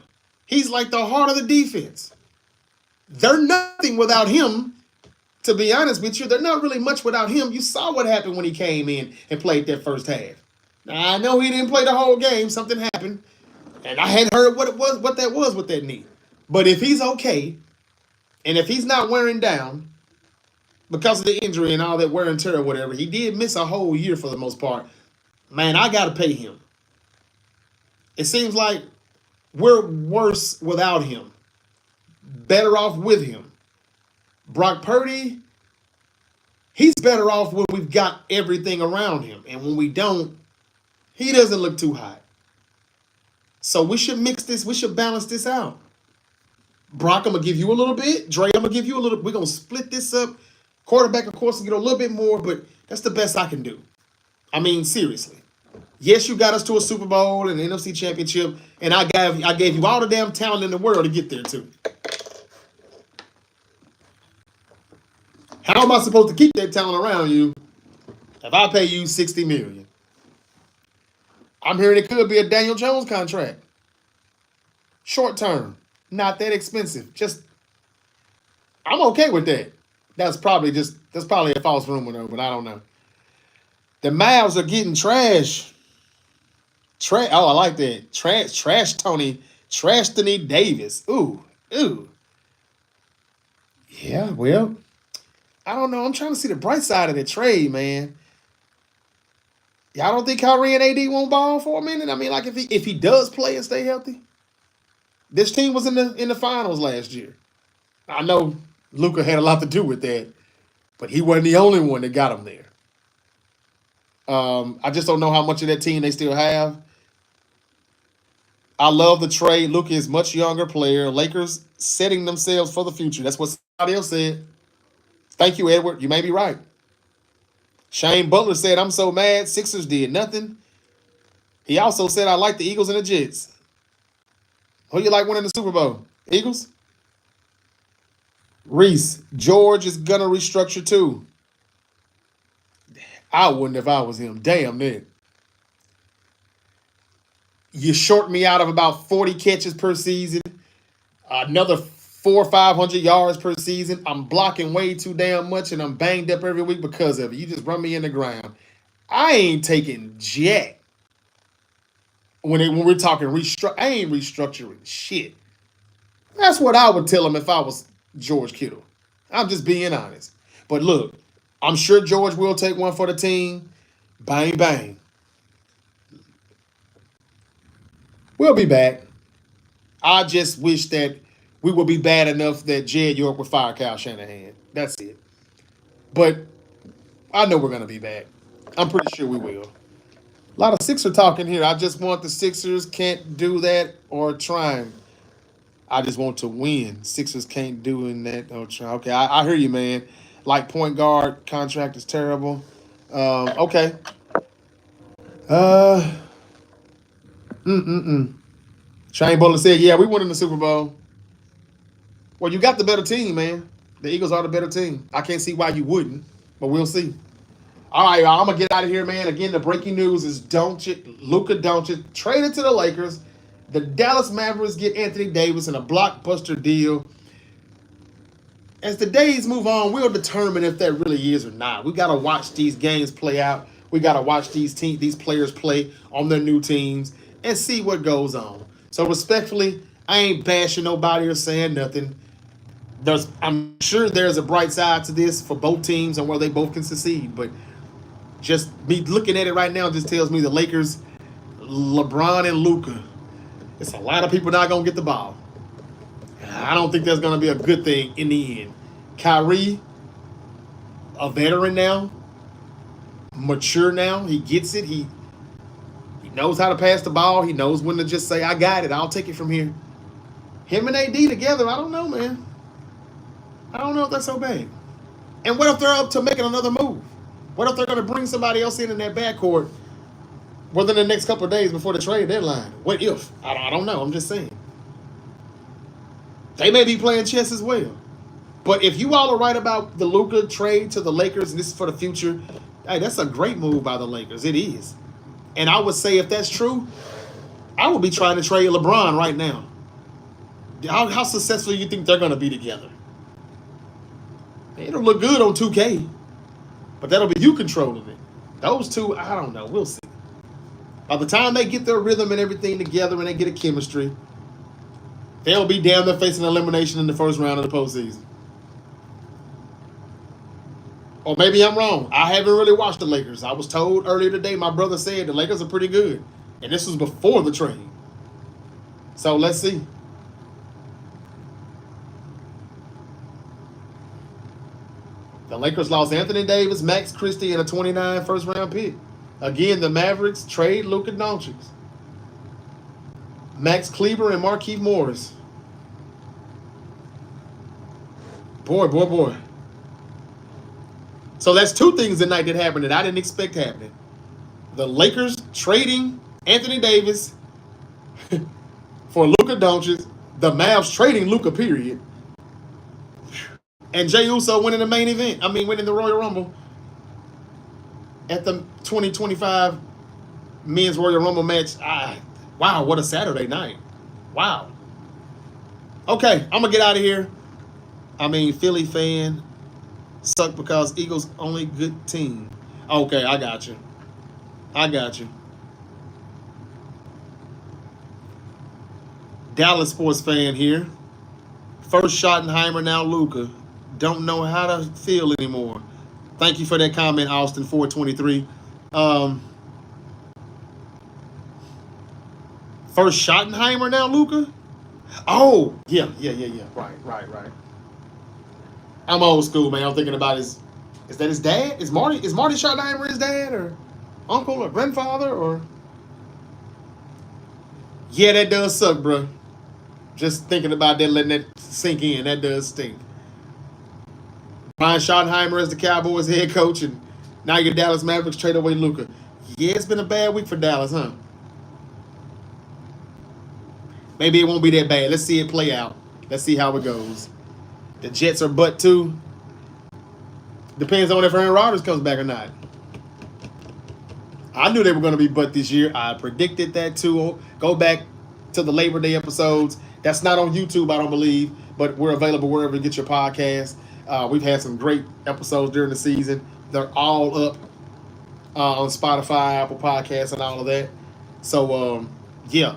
He's like the heart of the defense. They're nothing without him, to be honest with you. They're not really much without him. You saw what happened when he came in and played that first half. Now, I know he didn't play the whole game. Something happened. And I hadn't heard what that was with that knee. But if he's okay, and if he's not wearing down, because of the injury and all that wear and tear or whatever. He did miss a whole year for the most part. Man, I got to pay him. It seems like we're worse without him. Better off with him. Brock Purdy, he's better off when we've got everything around him. And when we don't, he doesn't look too hot. So we should mix this. We should balance this out. Brock, I'm going to give you a little bit. Dre, I'm going to give you a little. We're going to split this up. Quarterback, of course, will get a little bit more, but that's the best I can do. I mean, seriously. Yes, you got us to a Super Bowl and an NFC Championship, and I gave you all the damn talent in the world to get there, too. How am I supposed to keep that talent around you if I pay you $60 million? I'm hearing it could be a Daniel Jones contract. Short term. Not that expensive. Just, I'm okay with that. That's probably a false rumor though, but I don't know. The Mavs are getting trash. Oh, I like that. Trash Anthony Davis. Ooh. Yeah, well, I don't know. I'm trying to see the bright side of the trade, man. Y'all don't think Kyrie and AD won't ball for a minute? I mean, like if he does play and stay healthy, this team was in the finals last year. I know Luka had a lot to do with that, but he wasn't the only one that got him there. I just don't know how much of that team they still have. I love the trade. Luka is a much younger player. Lakers setting themselves for the future. That's what somebody else said. Thank you, Edward. You may be right. Shane Butler said, I'm so mad. Sixers did nothing. He also said, I like the Eagles and the Jets. Who you like winning the Super Bowl? Eagles? Reese, George is going to restructure too. I wouldn't if I was him. Damn, man. You short me out of about 40 catches per season. Another 400 or 500 yards per season. I'm blocking way too damn much and I'm banged up every week because of it. You just run me in the ground. I ain't taking jack. When we're talking I ain't restructuring shit. That's what I would tell him if I was George Kittle. I'm just being honest. But look, I'm sure George will take one for the team. Bang, bang. We'll be back. I just wish that we would be bad enough that Jed York would fire Kyle Shanahan. That's it. But I know we're going to be back. I'm pretty sure we will. A lot of Sixer talking here. I just want the Sixers can't do that or trying. I just want to win. Sixers can't do that or try. Okay, I hear you, man. Like point guard contract is terrible. Okay. Shane Butler said, yeah, we won in the Super Bowl. Well, you got the better team, man. The Eagles are the better team. I can't see why you wouldn't, but we'll see. All right, y'all, I'm going to get out of here, man. Again, the breaking news is Luka Doncic traded to the Lakers. The Dallas Mavericks get Anthony Davis in a blockbuster deal. As the days move on, we'll determine if that really is or not. We got to watch these games play out. We got to watch these players play on their new teams and see what goes on. So respectfully, I ain't bashing nobody or saying nothing. I'm sure there's a bright side to this for both teams and where they both can succeed. But just me looking at it right now just tells me the Lakers, LeBron and Luka, it's a lot of people not going to get the ball. I don't think that's going to be a good thing in the end. Kyrie, a veteran now, mature now. He gets it. He knows how to pass the ball. He knows when to just say, I got it. I'll take it from here. Him and AD together, I don't know, man. I don't know if that's so bad. And what if they're up to making another move? What if they're going to bring somebody else in that backcourt within the next couple of days before the trade deadline? What if? I don't know. I'm just saying. They may be playing chess as well. But if you all are right about the Luka trade to the Lakers, and this is for the future, hey, that's a great move by the Lakers. It is. And I would say if that's true, I would be trying to trade LeBron right now. How successful do you think they're going to be together? It'll look good on 2K, but that'll be you controlling it. Those two, I don't know. We'll see. By the time they get their rhythm and everything together and they get a chemistry, they'll be down there facing elimination in the first round of the postseason. Or maybe I'm wrong. I haven't really watched the Lakers. I was told earlier today, my brother said the Lakers are pretty good. And this was before the trade. So let's see. The Lakers lost Anthony Davis, Max Christie, and a 29 first-round pick. Again, the Mavericks trade Luka Doncic, Max Kleber, and Markieff Morris. Boy, boy, boy. So that's two things tonight that happened that I didn't expect happening. The Lakers trading Anthony Davis for Luka Doncic. The Mavs trading Luka, period. And Jey Uso winning the main event. I mean, winning the Royal Rumble at the 2025 Men's Royal Rumble match. Wow, what a Saturday night. Wow. Okay, I'm going to get out of here. I mean, Philly fan suck because Eagles only good team. Okay, I got you. I got you. Dallas sports fan here. First Schottenheimer, now Luka. Don't know how to feel anymore. Thank you for that comment, Austin 423. First Schottenheimer, now Luka? Oh, yeah. Right. I'm old school, man. I'm thinking about is that his dad? Is Marty Schottenheimer his dad or uncle or grandfather or? Yeah, that does suck, bro. Just thinking about that, letting that sink in, that does stink. Brian Schottenheimer as the Cowboys head coach, and now your Dallas Mavericks trade away Luka. Yeah, it's been a bad week for Dallas, huh? Maybe it won't be that bad. Let's see it play out. Let's see how it goes. The Jets are butt too. Depends on if Aaron Rodgers comes back or not. I knew they were going to be butt this year. I predicted that too. Go back to the Labor Day episodes. That's not on YouTube, I don't believe, but we're available wherever you get your podcasts. We've had some great episodes during the season. They're all up on Spotify, Apple Podcasts, and all of that. So, yeah.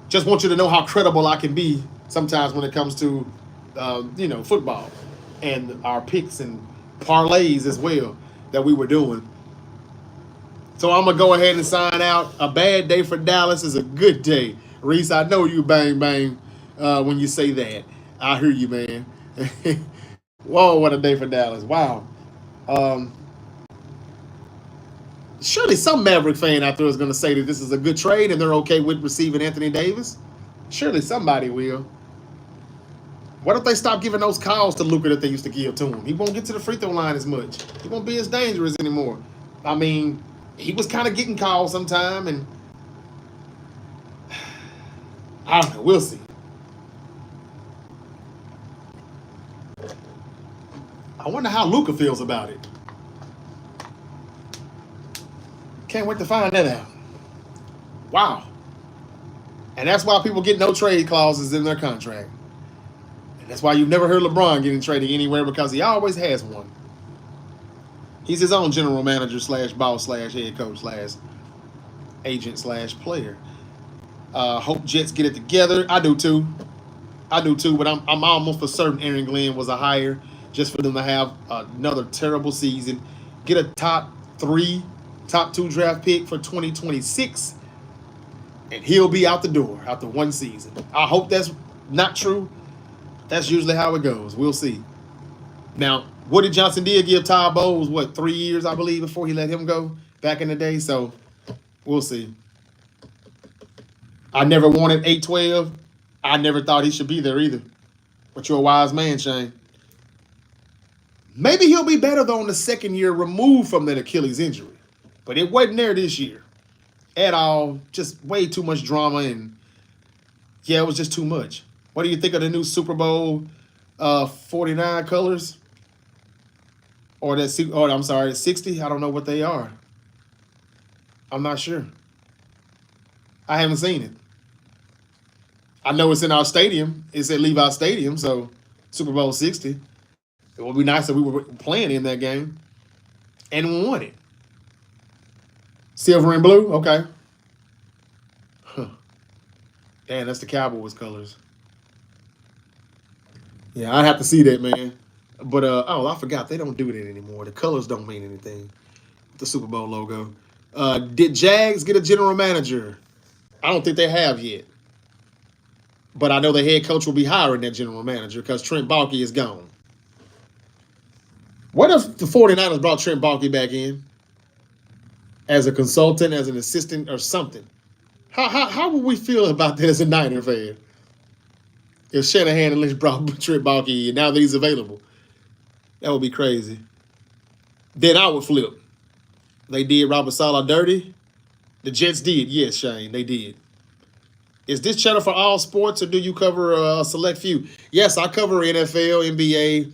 Just want you to know how credible I can be sometimes when it comes to, football and our picks and parlays as well that we were doing. So I'm going to go ahead and sign out. A bad day for Dallas is a good day. Reese, I know you bang when you say that. I hear you, man. Whoa, what a day for Dallas. Wow. Surely some Maverick fan out there is going to say that this is a good trade and they're okay with receiving Anthony Davis. Surely somebody will. What if they stop giving those calls to Luka that they used to give to him? He won't get to the free throw line as much. He won't be as dangerous anymore. I mean, he was kind of getting calls sometime, and I don't know. We'll see. I wonder how Luka feels about it. Can't wait to find that out. Wow. And that's why people get no trade clauses in their contract. And that's why you've never heard LeBron getting traded anywhere, because he always has one. He's his own general manager / boss / head coach / agent / player. Hope Jets get it together. I do too, but I'm almost for certain Aaron Glenn was a hire just for them to have another terrible season. Get a top 2 draft pick for 2026, and he'll be out the door after one season. I hope that's not true. That's usually how it goes. We'll see. Now, Woody Johnson did give Todd Bowles, 3 years, I believe, before he let him go back in the day. So we'll see. I never wanted 8-12. I never thought he should be there either. But you're a wise man, Shane. Maybe he'll be better, though, in the second year removed from that Achilles injury. But it wasn't there this year at all. Just way too much drama. And, yeah, it was just too much. What do you think of the new Super Bowl 49 colors? Or I'm sorry, 60? I don't know what they are. I'm not sure. I haven't seen it. I know it's in our stadium. It's at Levi Stadium, so Super Bowl 60. It would be nice if we were playing in that game and won it. Silver and blue? Okay. Huh. Damn, that's the Cowboys colors. Yeah, I'd have to see that, man. But oh, I forgot they don't do that anymore. The colors don't mean anything. The Super Bowl logo. Did Jags get a general manager? I don't think they have yet. But I know the head coach will be hiring that general manager because Trent Baalke is gone. What if the 49ers brought Trent Baalke back in as a consultant, as an assistant, or something? How would we feel about that as a Niner fan? If Shanahan and Lynch brought Trent Baalke in, now that he's available, that would be crazy. Then I would flip. They did Robert Saleh dirty. The Jets did, yes, Shane, they did. Is this channel for all sports, or do you cover a select few? Yes, I cover NFL, NBA,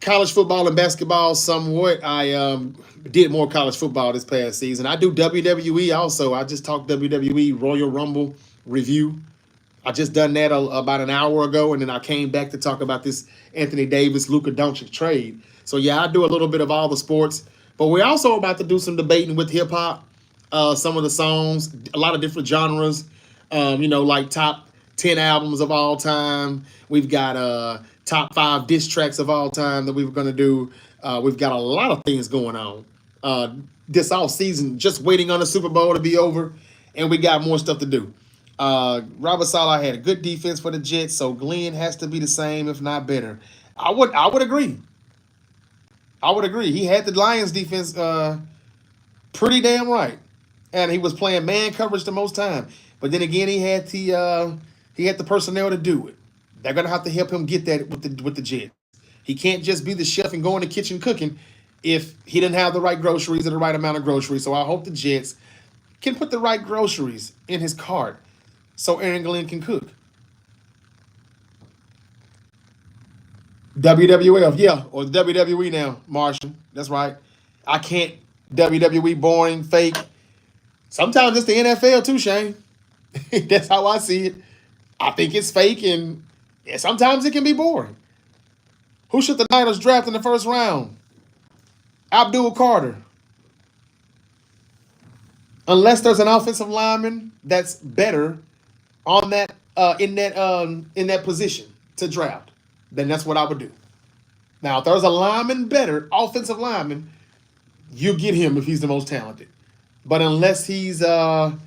college football, and basketball somewhat. I did more college football this past season. I do WWE also. I just talked WWE Royal Rumble review. I just done that about an hour ago, and then I came back to talk about this Anthony Davis, Luka Doncic trade. So, yeah, I do a little bit of all the sports. But we're also about to do some debating with hip-hop, some of the songs, a lot of different genres, like top 10 albums of all time. We've got top 5 diss tracks of all time that we were going to do. We've got a lot of things going on this off season, just waiting on the Super Bowl to be over, and we got more stuff to do. Robert Saleh had a good defense for the Jets, so Glenn has to be the same, if not better. I would agree. I would agree. He had the Lions defense pretty damn right, and he was playing man coverage the most time. But then again, he had the personnel to do it. They're gonna have to help him get that with the Jets. He can't just be the chef and go in the kitchen cooking if he didn't have the right groceries or the right amount of groceries. So I hope the Jets can put the right groceries in his cart so Aaron Glenn can cook. WWF, yeah, or WWE now, Marshall. That's right. I can't. WWE boring, fake. Sometimes it's the NFL too, Shane. That's how I see it. I think it's fake, and sometimes it can be boring. Who should the Niners draft in the first round? Abdul Carter. Unless there's an offensive lineman that's better on that in that position to draft, then that's what I would do. Now, if there's a lineman better, offensive lineman, you get him if he's the most talented. But unless he's a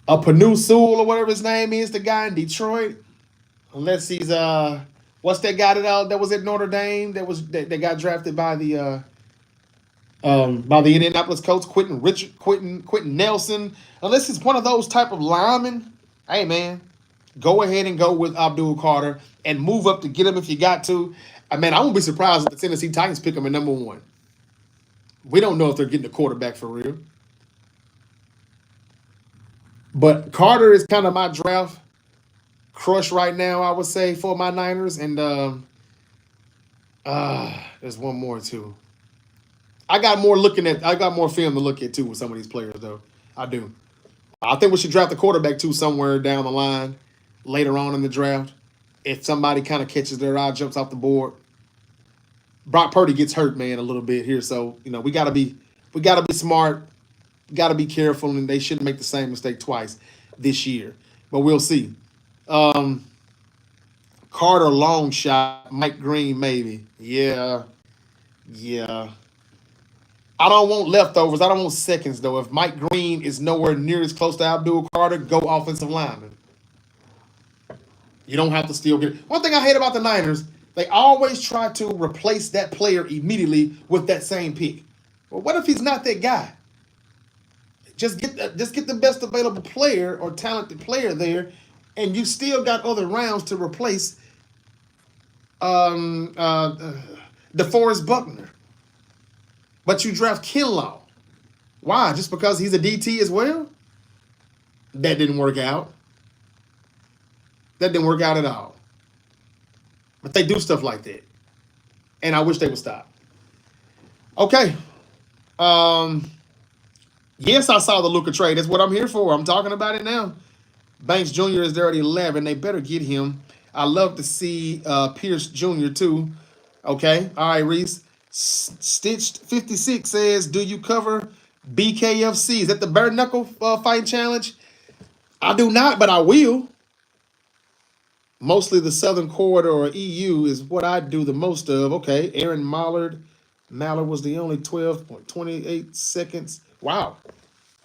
Penei Sewell or whatever his name is, the guy in Detroit, unless he's what's that guy that was at Notre Dame that got drafted by the Indianapolis Colts, Quentin Nelson, unless it's one of those type of linemen, hey man, go ahead and go with Abdul Carter and move up to get him if you got to. I won't be surprised if the Tennessee Titans pick him at number 1. We don't know if they're getting a quarterback for real. But Carter is kind of my draft crush right now, I would say, for my Niners. And there's one more too. I got more film to look at too with some of these players though. I do. I think we should draft a quarterback too somewhere down the line later on in the draft. If somebody kind of catches their eye, jumps off the board. Brock Purdy gets hurt, man, a little bit here. So, we gotta be smart, gotta be careful, and they shouldn't make the same mistake twice this year. But we'll see. Carter long shot, Mike Green maybe. Yeah. I don't want leftovers. I don't want seconds, though. If Mike Green is nowhere near as close to Abdul Carter, go offensive lineman. You don't have to still get it. One thing I hate about the Niners, they always try to replace that player immediately with that same pick. Well, what if he's not that guy? Just get the best available player or talented player there, and you still got other rounds to replace DeForest Buckner. But you draft Kinlaw. Why? Just because he's a DT as well? That didn't work out. That didn't work out at all. But they do stuff like that. And I wish they would stop. Okay. Yes, I saw the Luka trade. That's what I'm here for. I'm talking about it now. Banks Jr. is there at 11. They better get him. I love to see Pierce Jr. too. Okay. All right, Reese. Stitched 56 says, do you cover BKFC? Is that the bare knuckle fighting challenge? I do not, but I will. Mostly the Southern Corridor or EU is what I do the most of. Okay, Aaron Mallard. Mallard was the only 12.28 seconds. Wow.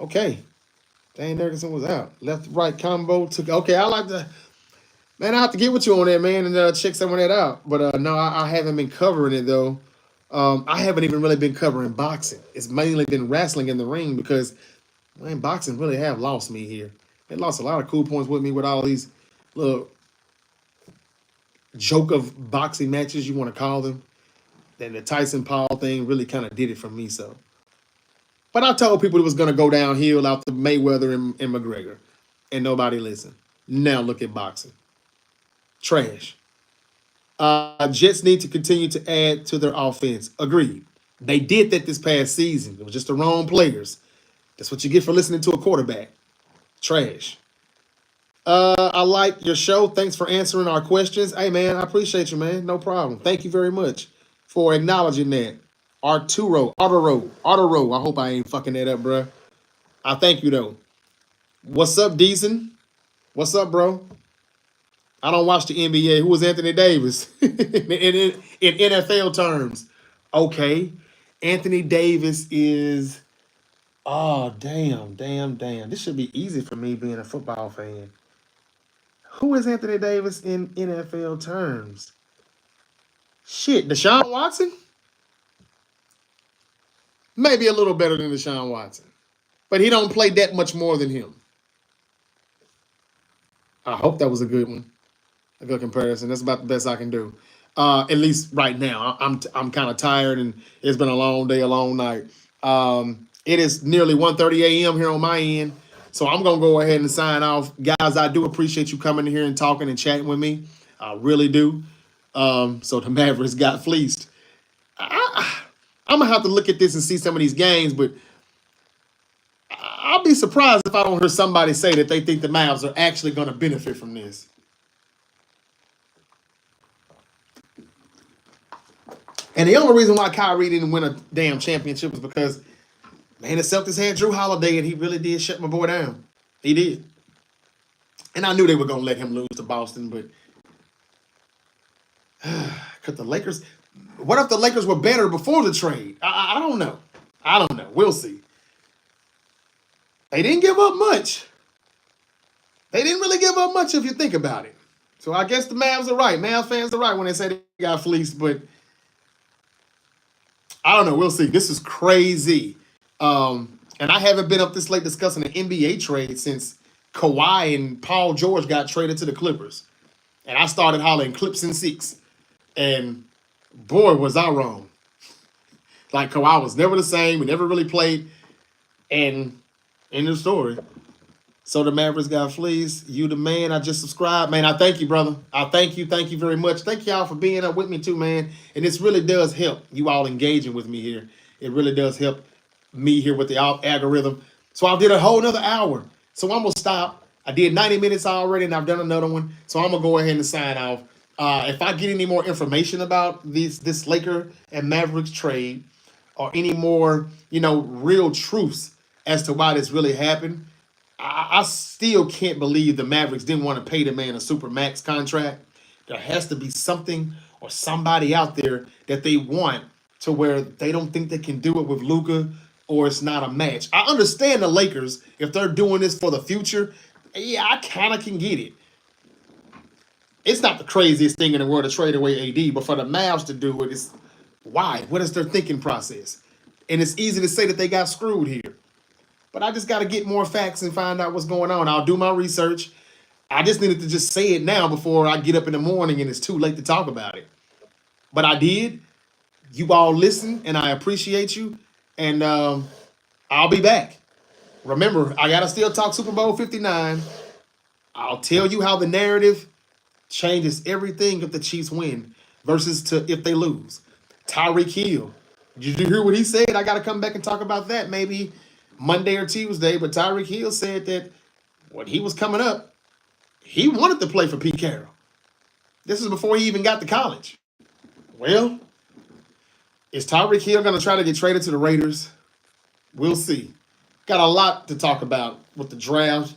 Okay. Dane Ferguson was out. Left right combo took. Okay, I like to. Man, I have to get with you on that, man, and check some of that out. But no, I haven't been covering it though. I haven't even really been covering boxing. It's mainly been wrestling in the ring because man, boxing really have lost me here. They lost a lot of cool points with me with all these little joke of boxing matches, you want to call them. Then the Tyson Paul thing really kind of did it for me. So, but I told people it was going to go downhill after Mayweather and McGregor, and nobody listened. Now look at boxing, trash. Jets need to continue to add to their offense. Agreed. They did that this past season. It was just the wrong players. That's what you get for listening to a quarterback. Trash. I like your show. Thanks for answering our questions. Hey, man, I appreciate you, man. No problem. Thank you very much for acknowledging that. Arturo. I hope I ain't fucking that up, bro. I thank you, though. What's up, Deason? What's up, bro? I don't watch the NBA. Who was Anthony Davis in NFL terms? Okay. Anthony Davis is. Oh, damn. This should be easy for me being a football fan. Who is Anthony Davis in NFL terms? Shit, Deshaun Watson? Maybe a little better than Deshaun Watson. But he don't play that much more than him. I hope that was a good one. A good comparison. That's about the best I can do. At least right now. I'm kind of tired and it's been a long day, a long night. It is nearly 1:30 a.m. here on my end. So I'm going to go ahead and sign off. Guys, I do appreciate you coming here and talking and chatting with me. I really do. So the Mavericks got fleeced. I'm going to have to look at this and see some of these games, but I'll be surprised if I don't hear somebody say that they think the Mavs are actually going to benefit from this. And the only reason why Kyrie didn't win a damn championship was because, man, the Celtics had Drew Holiday, and he really did shut my boy down. He did. And I knew they were going to let him lose to Boston, but could the Lakers... What if the Lakers were better before the trade? I don't know. We'll see. They didn't give up much. They didn't really give up much if you think about it. So I guess the Mavs are right. Mavs fans are right when they say they got fleeced, but I don't know. We'll see. This is crazy. And I haven't been up this late discussing an NBA trade since Kawhi and Paul George got traded to the Clippers. And I started hollering Clips in 6. And boy, was I wrong. Like, Kawhi was never the same. We never really played. And end of story. So the Mavericks got fleeced. You the man. I just subscribed. Man, I thank you, brother. I thank you. Thank you very much. Thank y'all for being up with me too, man. And this really does help you all engaging with me here. It really does help me here with the algorithm. So I did a whole nother hour. So I'm going to stop. I did 90 minutes already, and I've done another one. So I'm going to go ahead and sign off. If I get any more information about this Laker and Mavericks trade or any more, real truths as to why this really happened, I still can't believe the Mavericks didn't want to pay the man a super max contract. There has to be something or somebody out there that they want to where they don't think they can do it with Luka or it's not a match. I understand the Lakers, if they're doing this for the future, yeah, I kind of can get it. It's not the craziest thing in the world to trade away AD, but for the Mavs to do it, it's why? What is their thinking process? And it's easy to say that they got screwed here. But I just got to get more facts and find out what's going on. I'll do my research. I just needed to just say it now before I get up in the morning and it's too late to talk about it. But I did. You all listen, and I appreciate you. And I'll be back. Remember, I got to still talk Super Bowl 59. I'll tell you how the narrative changes everything if the Chiefs win versus to if they lose. Tyreek Hill. Did you hear what he said? I got to come back and talk about that maybe Monday or Tuesday. But Tyreek Hill said that when he was coming up, he wanted to play for Pete Carroll. This is before he even got to college. Well, is Tyreek Hill going to try to get traded to the Raiders? We'll see. Got a lot to talk about with the draft,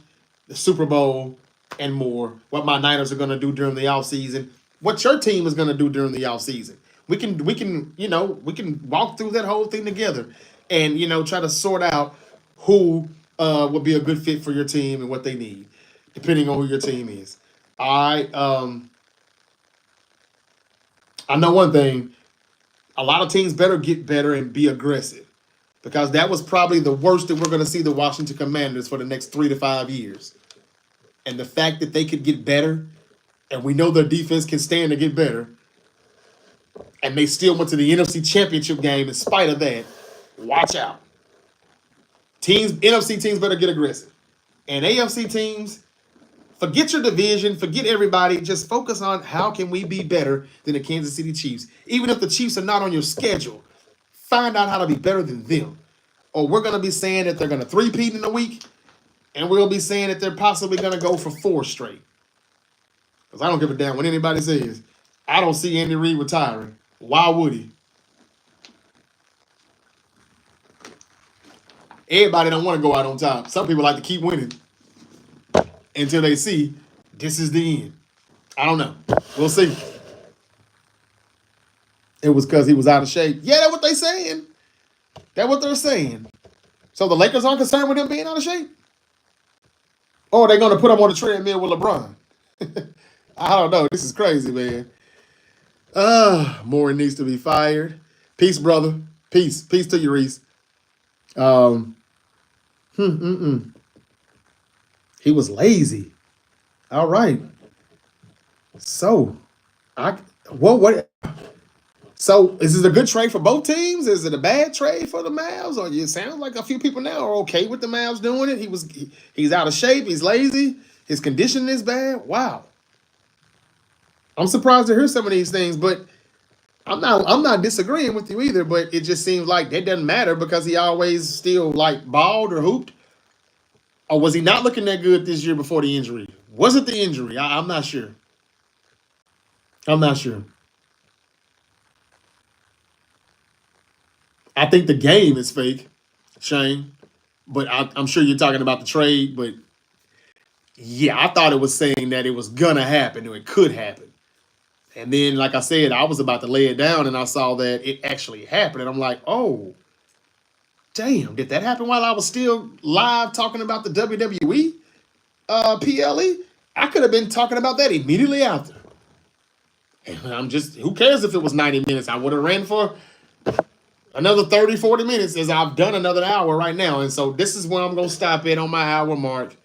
the Super Bowl, and more. What my Niners are going to do during the offseason. What your team is going to do during the offseason. We can walk through that whole thing together, and try to sort out who would be a good fit for your team and what they need, depending on who your team is. I know one thing. A lot of teams better get better and be aggressive, because that was probably the worst that we're going to see the Washington Commanders for the next 3 to 5 years. And the fact that they could get better, and we know their defense can stand to get better, and they still went to the NFC Championship game in spite of that. Watch out. NFC teams better get aggressive. And AFC teams, forget your division, forget everybody. Just focus on how can we be better than the Kansas City Chiefs. Even if the Chiefs are not on your schedule, find out how to be better than them. Or we're going to be saying that they're going to three-peat in a week, and we'll be saying that they're possibly going to go for 4 straight. Because I don't give a damn what anybody says. I don't see Andy Reid retiring. Why would he? Everybody don't want to go out on top. Some people like to keep winning until they see this is the end. I don't know. We'll see. It was because he was out of shape. Yeah, that's what they saying. That's what they're saying. So the Lakers aren't concerned with him being out of shape? Or are they going to put him on the treadmill with LeBron? I don't know. This is crazy, man. Moore needs to be fired. Peace, brother. Peace. Peace to you, Reese. He was lazy. All right. So, what? So, is it a good trade for both teams? Is it a bad trade for the Mavs? Or it sounds like a few people now are okay with the Mavs doing it. He's out of shape. He's lazy. His conditioning is bad. Wow. I'm surprised to hear some of these things, but I'm not disagreeing with you either. But it just seems like that doesn't matter because he always still like balled or hooped. Or was he not looking that good this year before the injury? Was it the injury? I'm not sure. I'm not sure. I think the game is fake, Shane. But I'm sure you're talking about the trade. But yeah, I thought it was saying that it was gonna happen or it could happen. And then, like I said, I was about to lay it down and I saw that it actually happened. And I'm like, oh, damn, did that happen while I was still live talking about the WWE PLE? I could have been talking about that immediately after. And who cares if it was 90 minutes? I would have ran for another 30, 40 minutes as I've done another hour right now. And so this is where I'm going to stop it on my hour mark.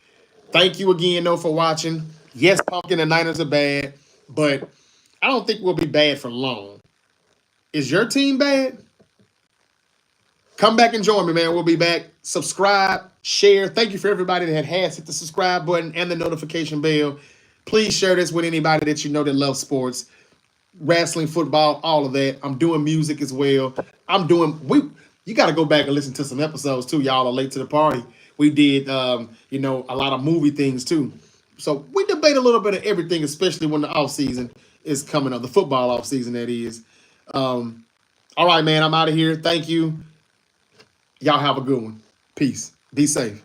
Thank you again, though, for watching. Yes, Pumpkin and Niners are bad, but I don't think we'll be bad for long. Is your team bad? Come back and join me, man. We'll be back. Subscribe, share. Thank you for everybody that has hit the subscribe button and the notification bell. Please share this with anybody that you know that loves sports, wrestling, football, all of that. I'm doing music as well. You got to go back and listen to some episodes too. Y'all are late to the party. We did, a lot of movie things too. So we debate a little bit of everything, especially when the off season is coming up, the football off season that is. All right, man, I'm out of here. Thank you. Y'all have a good one. Peace. Be safe.